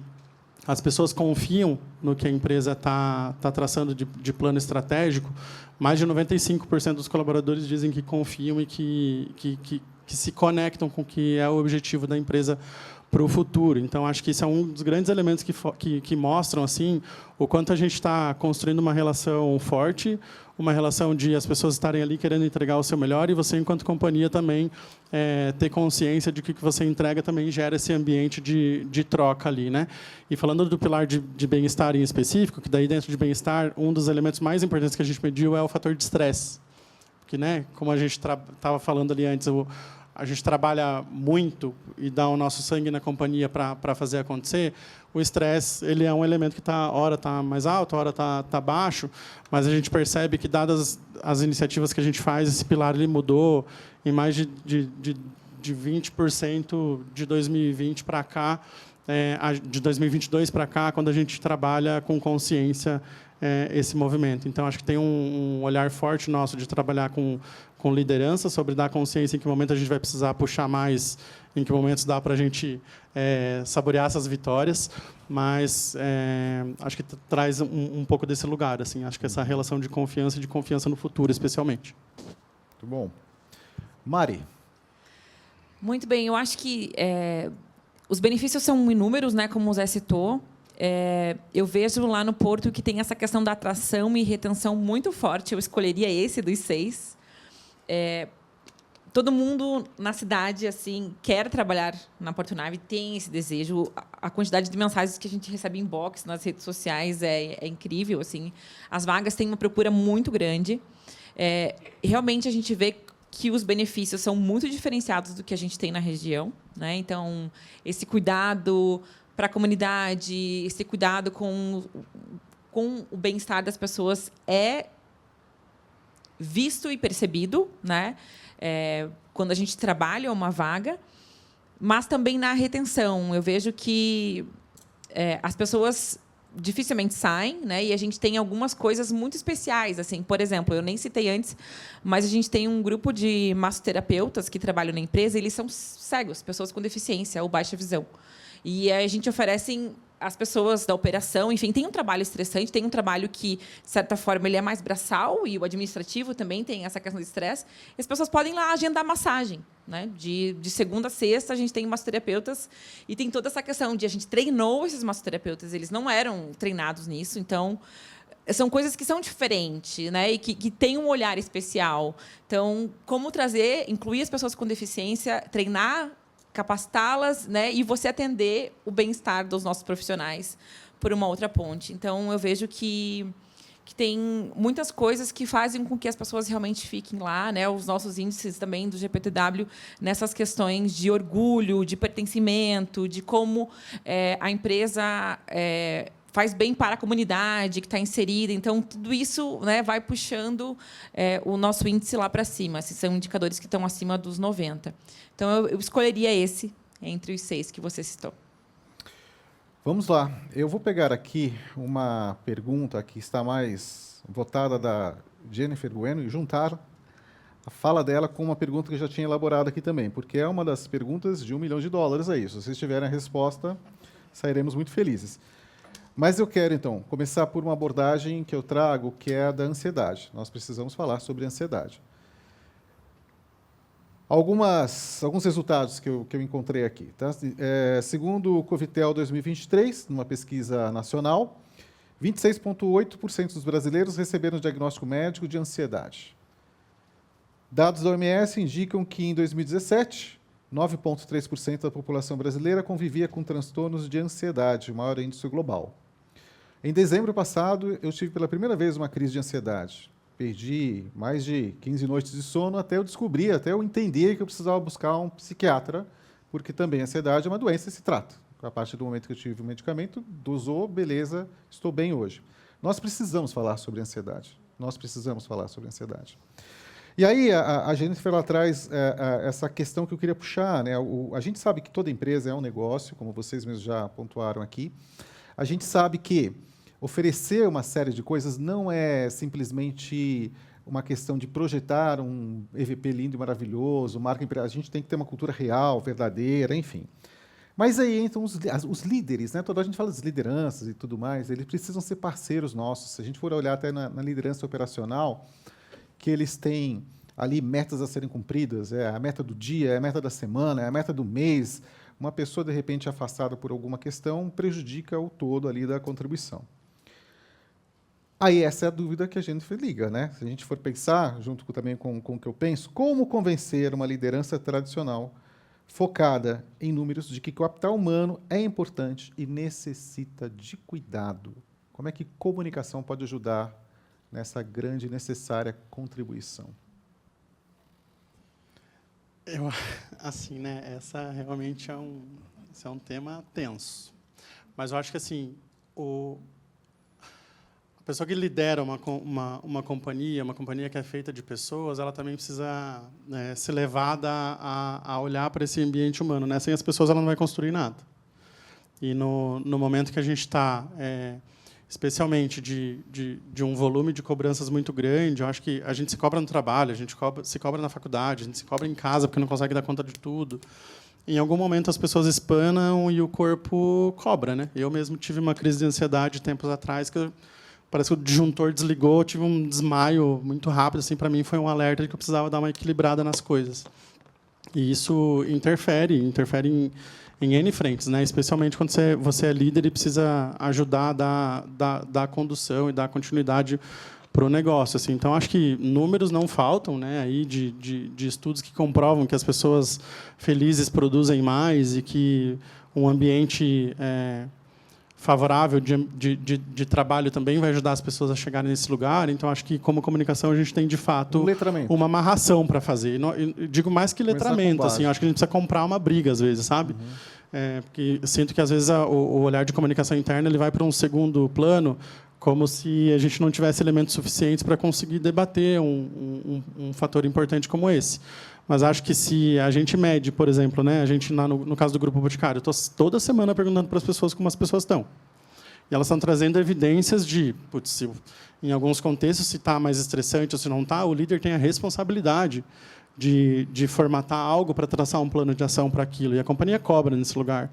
F: as pessoas confiam no que a empresa está traçando de plano estratégico, mais de 95% dos colaboradores dizem que confiam e que se conectam com o que é o objetivo da empresa para o futuro. Então, acho que isso é um dos grandes elementos que mostram assim, o quanto a gente está construindo uma relação forte, uma relação de as pessoas estarem ali querendo entregar o seu melhor e você, enquanto companhia, também ter consciência de que o que você entrega também gera esse ambiente de troca ali, né? E falando do pilar de bem-estar em específico, que daí dentro de bem-estar, um dos elementos mais importantes que a gente mediu é o fator de estresse. Porque, né, como a gente estava falando ali antes, a gente trabalha muito e dá o nosso sangue na companhia para fazer acontecer. O estresse, ele é um elemento que hora está mais alto, hora está baixo, mas a gente percebe que, dadas as iniciativas que a gente faz, esse pilar ele mudou em mais de 20% de 2020 para cá, de 2022 para cá, quando a gente trabalha com consciência esse movimento. Então, acho que tem um olhar forte nosso de trabalhar com liderança, sobre dar consciência em que momento a gente vai precisar puxar mais, em que momentos dá para a gente saborear essas vitórias, mas acho que traz um pouco desse lugar. Assim, acho que essa relação de confiança no futuro, especialmente.
A: Muito bom. Mari?
C: Muito bem. Eu acho que os benefícios são inúmeros, né, como o Zé citou. Eu vejo lá no Porto que tem essa questão da atração e retenção muito forte. Eu escolheria esse dos 6. Todo mundo na cidade assim quer trabalhar na Portonave, tem esse desejo. A quantidade de mensagens que a gente recebe em inbox nas redes sociais é incrível. Assim, as vagas têm uma procura muito grande. Realmente a gente vê que os benefícios são muito diferenciados do que a gente tem na região, né? Então, esse cuidado para a comunidade, esse cuidado com o bem-estar das pessoas é visto e percebido, né? Quando a gente trabalha uma vaga, mas também na retenção. Eu vejo que as pessoas dificilmente saem, né? E a gente tem algumas coisas muito especiais, assim. Por exemplo, eu nem citei antes, mas a gente tem um grupo de massoterapeutas que trabalham na empresa. E eles são cegos, pessoas com deficiência ou baixa visão. E a gente oferece às pessoas da operação, enfim, tem um trabalho estressante, tem um trabalho que, de certa forma, ele é mais braçal, e o administrativo também tem essa questão de estresse. E as pessoas podem lá agendar massagem, né? De segunda a sexta, a gente tem massoterapeutas, e tem toda essa questão de a gente treinou esses massoterapeutas, eles não eram treinados nisso, então são coisas que são diferentes, né? E que têm um olhar especial. Então, como incluir as pessoas com deficiência, treinar, capacitá-las, né, e você atender o bem-estar dos nossos profissionais por uma outra ponte. Então, eu vejo que que tem muitas coisas que fazem com que as pessoas realmente fiquem lá, né? Os nossos índices também do GPTW nessas questões de orgulho, de pertencimento, de como a empresa faz bem para a comunidade que está inserida. Então, tudo isso, né, vai puxando o nosso índice lá para cima. Esses são indicadores que estão acima dos 90. Então, eu escolheria esse entre os 6 que você citou.
A: Vamos lá. Eu vou pegar aqui uma pergunta que está mais votada da Jennifer Bueno e juntar a fala dela com uma pergunta que eu já tinha elaborado aqui também, porque é uma das perguntas de $1 milhão aí. Se vocês tiverem a resposta, sairemos muito felizes. Mas eu quero, então, começar por uma abordagem que eu trago, que é a da ansiedade. Nós precisamos falar sobre ansiedade. Alguns resultados que eu encontrei aqui. Tá? Segundo o Covitel 2023, numa pesquisa nacional, 26,8% dos brasileiros receberam diagnóstico médico de ansiedade. Dados da OMS indicam que, em 2017, 9,3% da população brasileira convivia com transtornos de ansiedade, o maior índice global. Em dezembro passado, eu tive pela primeira vez uma crise de ansiedade. Perdi mais de 15 noites de sono até eu entender que eu precisava buscar um psiquiatra, porque também a ansiedade é uma doença e se trata. A partir do momento que eu tive o medicamento, dosou, beleza, estou bem hoje. Nós precisamos falar sobre ansiedade. E aí a Jennifer ela traz essa questão que eu queria puxar, né? A gente sabe que toda empresa é um negócio, como vocês mesmos já pontuaram aqui. A gente sabe que oferecer uma série de coisas não é simplesmente uma questão de projetar um EVP lindo e maravilhoso, marca empresa. A gente tem que ter uma cultura real, verdadeira, enfim. Mas aí entram os líderes, né? Toda a gente fala das lideranças e tudo mais, eles precisam ser parceiros nossos. Se a gente for olhar até na liderança operacional, que eles têm ali metas a serem cumpridas, a meta do dia, a meta da semana, a meta do mês. Uma pessoa, de repente, afastada por alguma questão, prejudica o todo ali da contribuição. Aí essa é a dúvida que a gente liga, né? Se a gente for pensar, junto também com o que eu penso, como convencer uma liderança tradicional focada em números de que o capital humano é importante e necessita de cuidado? Como é que comunicação pode ajudar nessa grande e necessária contribuição?
F: Assim, né? Essa realmente é um tema tenso. Mas eu acho que assim, a pessoa que lidera uma companhia que é feita de pessoas, ela também precisa ser levada a olhar para esse ambiente humano, né? Sem as pessoas, ela não vai construir nada. E no momento que a gente está, especialmente de um volume de cobranças muito grande, eu acho que a gente se cobra no trabalho, a gente se cobra na faculdade, a gente se cobra em casa porque não consegue dar conta de tudo. Em algum momento as pessoas espanam e o corpo cobra, né? Eu mesmo tive uma crise de ansiedade tempos atrás que parece que o disjuntor desligou, eu tive um desmaio muito rápido, assim, para mim foi um alerta de que eu precisava dar uma equilibrada nas coisas. E isso interfere em N frentes, né? Especialmente quando você é líder e precisa ajudar a dar condução e dar continuidade para o negócio. Assim. Então, acho que números não faltam, né? Aí de estudos que comprovam que as pessoas felizes produzem mais e que um ambiente favorável de trabalho também vai ajudar as pessoas a chegarem nesse lugar. Então, acho que, como comunicação, a gente tem, de fato, uma amarração para fazer. E digo mais que letramento. Assim, acho que a gente precisa comprar uma briga, às vezes, sabe? Porque eu sinto que, às vezes, o olhar de comunicação interna ele vai para um segundo plano, como se a gente não tivesse elementos suficientes para conseguir debater um fator importante como esse. Mas acho que se a gente mede, por exemplo, né, a gente no caso do Grupo Boticário, eu estou toda semana perguntando para as pessoas como as pessoas estão. E elas estão trazendo evidências de, se, em alguns contextos, se está mais estressante ou se não está, o líder tem a responsabilidade de formatar algo para traçar um plano de ação para aquilo. E a companhia cobra nesse lugar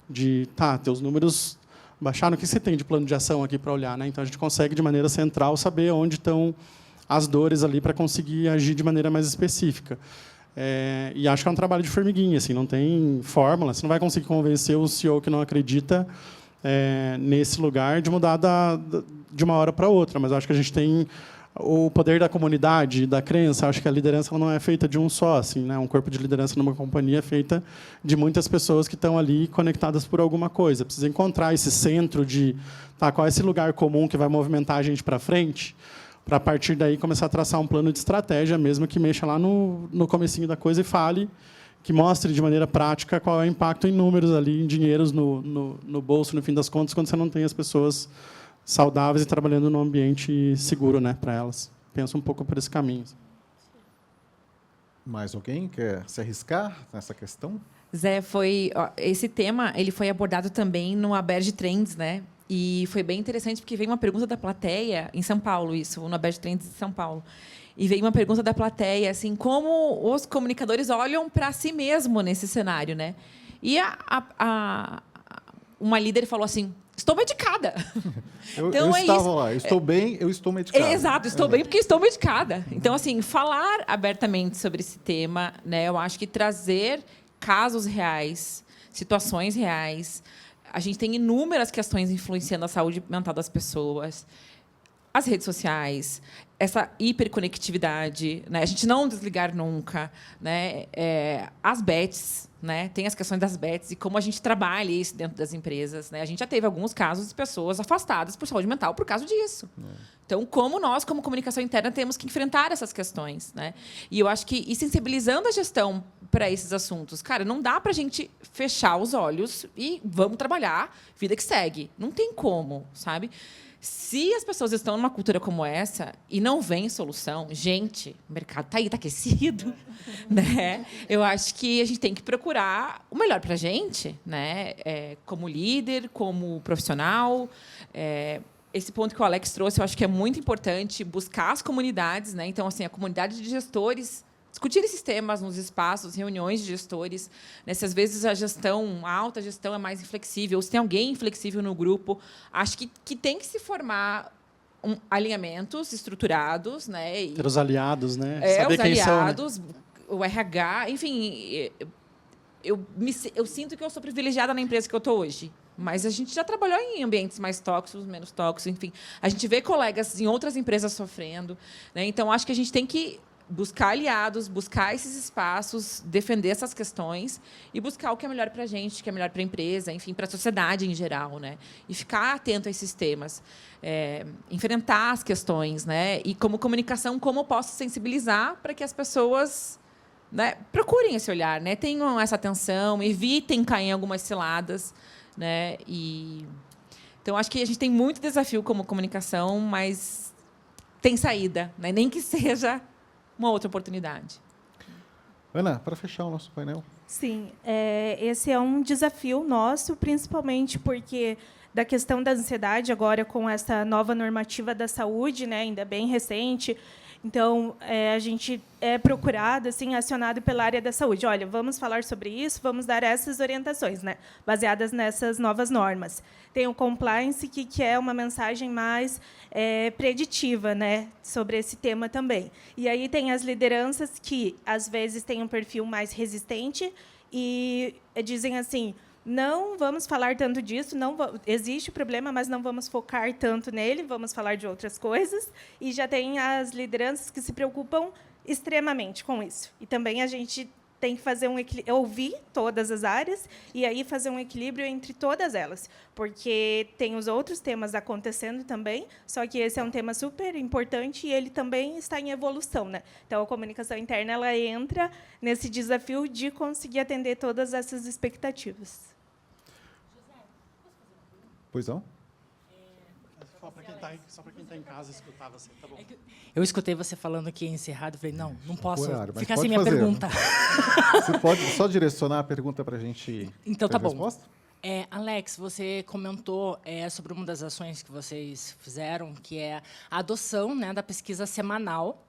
F: de, teus números baixaram, o que você tem de plano de ação aqui para olhar? Né? Então, a gente consegue, de maneira central, saber onde estão as dores ali para conseguir agir de maneira mais específica. E acho que é um trabalho de formiguinha, assim, não tem fórmula. Você não vai conseguir convencer o CEO que não acredita nesse lugar de mudar de uma hora para outra. Mas acho que a gente tem o poder da comunidade, da crença. Acho que a liderança ela não é feita de um só, assim, né? Um corpo de liderança numa companhia é feita de muitas pessoas que estão ali conectadas por alguma coisa. Precisa encontrar esse centro de qual é esse lugar comum que vai movimentar a gente para frente, para a partir daí começar a traçar um plano de estratégia, mesmo que mexa lá no comecinho da coisa e fale, que mostre de maneira prática qual é o impacto em números ali, em dinheiros no bolso, no fim das contas, quando você não tem as pessoas saudáveis e trabalhando num ambiente seguro, né, para elas. Penso um pouco por esse caminho.
A: Mais alguém quer se arriscar nessa questão?
C: Zé, esse tema ele foi abordado também no Aberge Trends, né? E foi bem interessante porque veio uma pergunta da plateia em São Paulo, no Aberge Trends de São Paulo. E veio uma pergunta da plateia, assim, como os comunicadores olham para si mesmo nesse cenário, né? E uma líder falou assim: estou medicada.
A: Eu estava lá, estou bem, eu estou medicada.
C: Exato, estou bem porque estou medicada. Então, assim, falar abertamente sobre esse tema, né, eu acho que trazer casos reais, situações reais. A gente tem inúmeras questões influenciando a saúde mental das pessoas. As redes sociais, essa hiperconectividade, né? A gente não desligar nunca, né? As bets, né? Tem as questões das bets e como a gente trabalha isso dentro das empresas, né? A gente já teve alguns casos de pessoas afastadas por saúde mental por causa disso. Então, como nós, como comunicação interna, temos que enfrentar essas questões, né? E eu acho que sensibilizando a gestão para esses assuntos, cara, não dá para a gente fechar os olhos e vamos trabalhar, vida que segue. Não tem como, sabe? Se as pessoas estão numa cultura como essa e não vem solução, gente, o mercado está aí, está aquecido, né? Eu acho que a gente tem que procurar o melhor para a gente, né? Como líder, como profissional. Esse ponto que o Alex trouxe, eu acho que é muito importante buscar as comunidades, né? Então, assim, a comunidade de gestores, discutir esses temas nos espaços, reuniões de gestores, né? Se às vezes a alta gestão é mais inflexível, ou se tem alguém inflexível no grupo, acho que tem que se formar alinhamentos estruturados, né?
F: Ter os aliados, né?
C: Saber quem aliados, são, né? O RH, enfim, eu sinto que eu sou privilegiada na empresa que eu estou hoje. Mas a gente já trabalhou em ambientes mais tóxicos, menos tóxicos, enfim. A gente vê colegas em outras empresas sofrendo, né? Então, acho que a gente tem que buscar aliados, buscar esses espaços, defender essas questões e buscar o que é melhor para a gente, o que é melhor para a empresa, enfim, para a sociedade em geral, né? E ficar atento a esses temas, enfrentar as questões, né? E como comunicação, como eu posso sensibilizar para que as pessoas, né, procurem esse olhar, né? Tenham essa atenção, evitem cair em algumas ciladas, né? Então, acho que a gente tem muito desafio como comunicação, mas tem saída, né? Nem que seja uma outra oportunidade.
A: Ana, para fechar o nosso painel.
D: Sim, esse é um desafio nosso, principalmente porque da questão da ansiedade, agora com essa nova normativa da saúde, né, ainda bem recente. Então, a gente é procurado, assim, acionado pela área da saúde. Olha, vamos falar sobre isso, vamos dar essas orientações, né, baseadas nessas novas normas. Tem o compliance, que é uma mensagem mais preditiva, né, sobre esse tema também. E aí tem as lideranças que, às vezes, têm um perfil mais resistente e dizem assim: não vamos falar tanto disso, existe o problema, mas não vamos focar tanto nele, vamos falar de outras coisas. E já tem as lideranças que se preocupam extremamente com isso. E também a gente tem que fazer ouvir todas as áreas e aí fazer um equilíbrio entre todas elas, porque tem os outros temas acontecendo também, só que esse é um tema super importante e ele também está em evolução, né? Então, a comunicação interna ela entra nesse desafio de conseguir atender todas essas expectativas.
A: Pois não?
F: Só para quem está em casa escutar você, tá bom?
U: Eu escutei você falando que ia encerrado, falei, não posso
A: horário,
U: ficar sem minha pergunta.
A: Você pode só direcionar a pergunta para a gente
U: então,
A: ter
U: tá bom.
A: Resposta?
U: Alex, você comentou sobre uma das ações que vocês fizeram, que é a adoção, né, da pesquisa semanal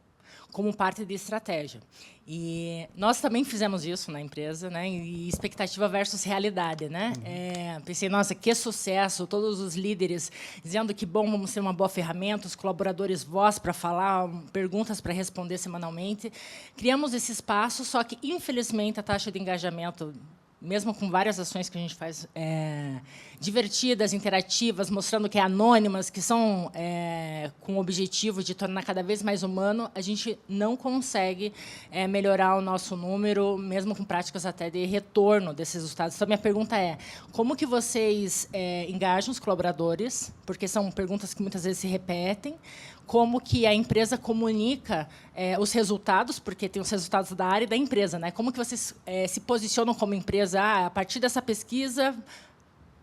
U: como parte de estratégia. E nós também fizemos isso na empresa, né? E expectativa versus realidade, né? Pensei, nossa, que sucesso, todos os líderes dizendo que bom, vamos ter uma boa ferramenta, os colaboradores voz para falar, perguntas para responder semanalmente. Criamos esse espaço, só que, infelizmente, a taxa de engajamento mesmo com várias ações que a gente faz divertidas, interativas, mostrando que é anônimas, que são com o objetivo de tornar cada vez mais humano, a gente não consegue melhorar o nosso número, mesmo com práticas até de retorno desses resultados. Então, minha pergunta é, como que vocês engajam os colaboradores? Porque são perguntas que muitas vezes se repetem. Como que a empresa comunica os resultados, porque tem os resultados da área e da empresa, né? Como que vocês se posicionam como empresa? A partir dessa pesquisa,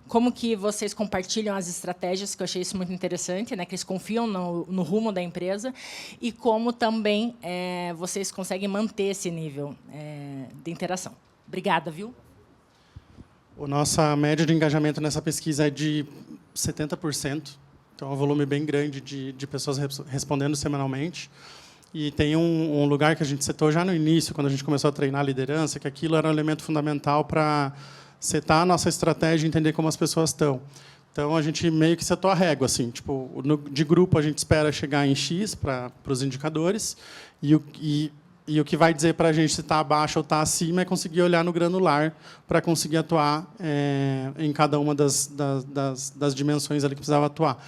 U: como que vocês compartilham as estratégias, que eu achei isso muito interessante, né? Que eles confiam no rumo da empresa, e como também vocês conseguem manter esse nível de interação. Obrigada, viu?
F: A nossa média de engajamento nessa pesquisa é de 70%. Então, é um volume bem grande de pessoas respondendo semanalmente. E tem um lugar que a gente setou já no início, quando a gente começou a treinar a liderança, que aquilo era um elemento fundamental para setar a nossa estratégia e entender como as pessoas estão. Então, a gente meio que setou a régua. Assim, tipo, de grupo, a gente espera chegar em X para os indicadores, e o que vai dizer para a gente se está abaixo ou está acima é conseguir olhar no granular para conseguir atuar em cada uma das dimensões ali que precisava atuar.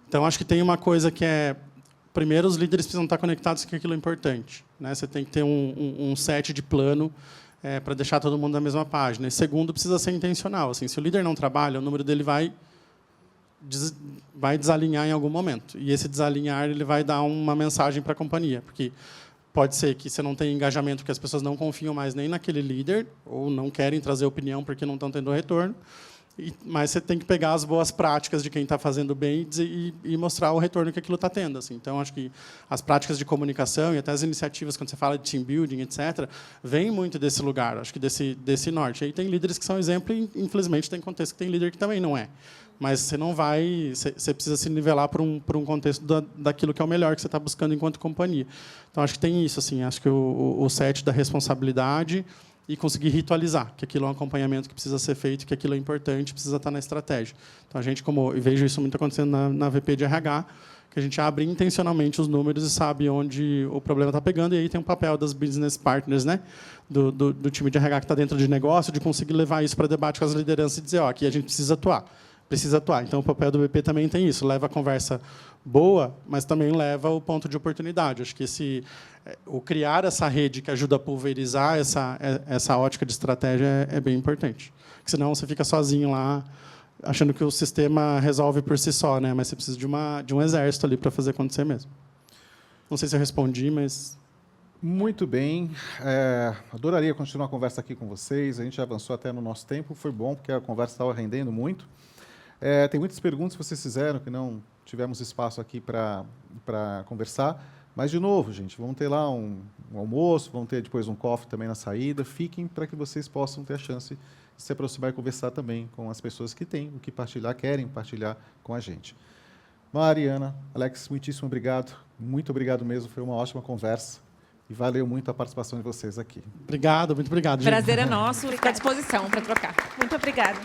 F: Então, acho que tem uma coisa que primeiro, os líderes precisam estar conectados com aquilo é importante, né? Você tem que ter um set de plano para deixar todo mundo na mesma página. E segundo, precisa ser intencional. Assim, se o líder não trabalha, o número dele vai desalinhar em algum momento. E esse desalinhar ele vai dar uma mensagem para a companhia, porque pode ser que você não tenha engajamento, porque as pessoas não confiam mais nem naquele líder, ou não querem trazer opinião porque não estão tendo retorno. Mas você tem que pegar as boas práticas de quem está fazendo bem e mostrar o retorno que aquilo está tendo. Assim. Então, acho que as práticas de comunicação e até as iniciativas, quando você fala de team building, etc., vêm muito desse lugar, acho que desse norte. Aí tem líderes que são exemplo e, infelizmente, tem contexto que tem líder que também não é. Mas você não vai... Você precisa se nivelar para um contexto daquilo que é o melhor que você está buscando enquanto companhia. Então, acho que tem isso. Assim, acho que o set da responsabilidade e conseguir ritualizar, que aquilo é um acompanhamento que precisa ser feito, que aquilo é importante, precisa estar na estratégia. Então, a gente, eu vejo isso muito acontecendo na VP de RH, que a gente abre intencionalmente os números e sabe onde o problema está pegando, e aí tem um papel das business partners, né, do time de RH que está dentro de negócio, de conseguir levar isso para debate com as lideranças e dizer, aqui a gente precisa atuar. Então, o papel do BP também tem isso, leva a conversa boa, mas também leva o ponto de oportunidade. Acho que o criar essa rede que ajuda a pulverizar essa ótica de estratégia é bem importante. Porque senão você fica sozinho lá, achando que o sistema resolve por si só, né? Mas você precisa de um exército ali para fazer acontecer mesmo. Não sei se eu respondi, mas...
A: Muito bem. Adoraria continuar a conversa aqui com vocês. A gente já avançou até no nosso tempo. Foi bom, porque a conversa estava rendendo muito. Tem muitas perguntas que vocês fizeram que não tivemos espaço aqui para conversar. Mas, de novo, gente, vamos ter lá um almoço, vamos ter depois um coffee também na saída. Fiquem para que vocês possam ter a chance de se aproximar e conversar também com as pessoas que têm o que partilhar, querem partilhar com a gente. Mariana, Alex, muitíssimo obrigado. Muito obrigado mesmo. Foi uma ótima conversa. E valeu muito a participação de vocês aqui.
F: Obrigado, muito obrigado.
C: Prazer é nosso. Fico à disposição para trocar.
D: Muito obrigada.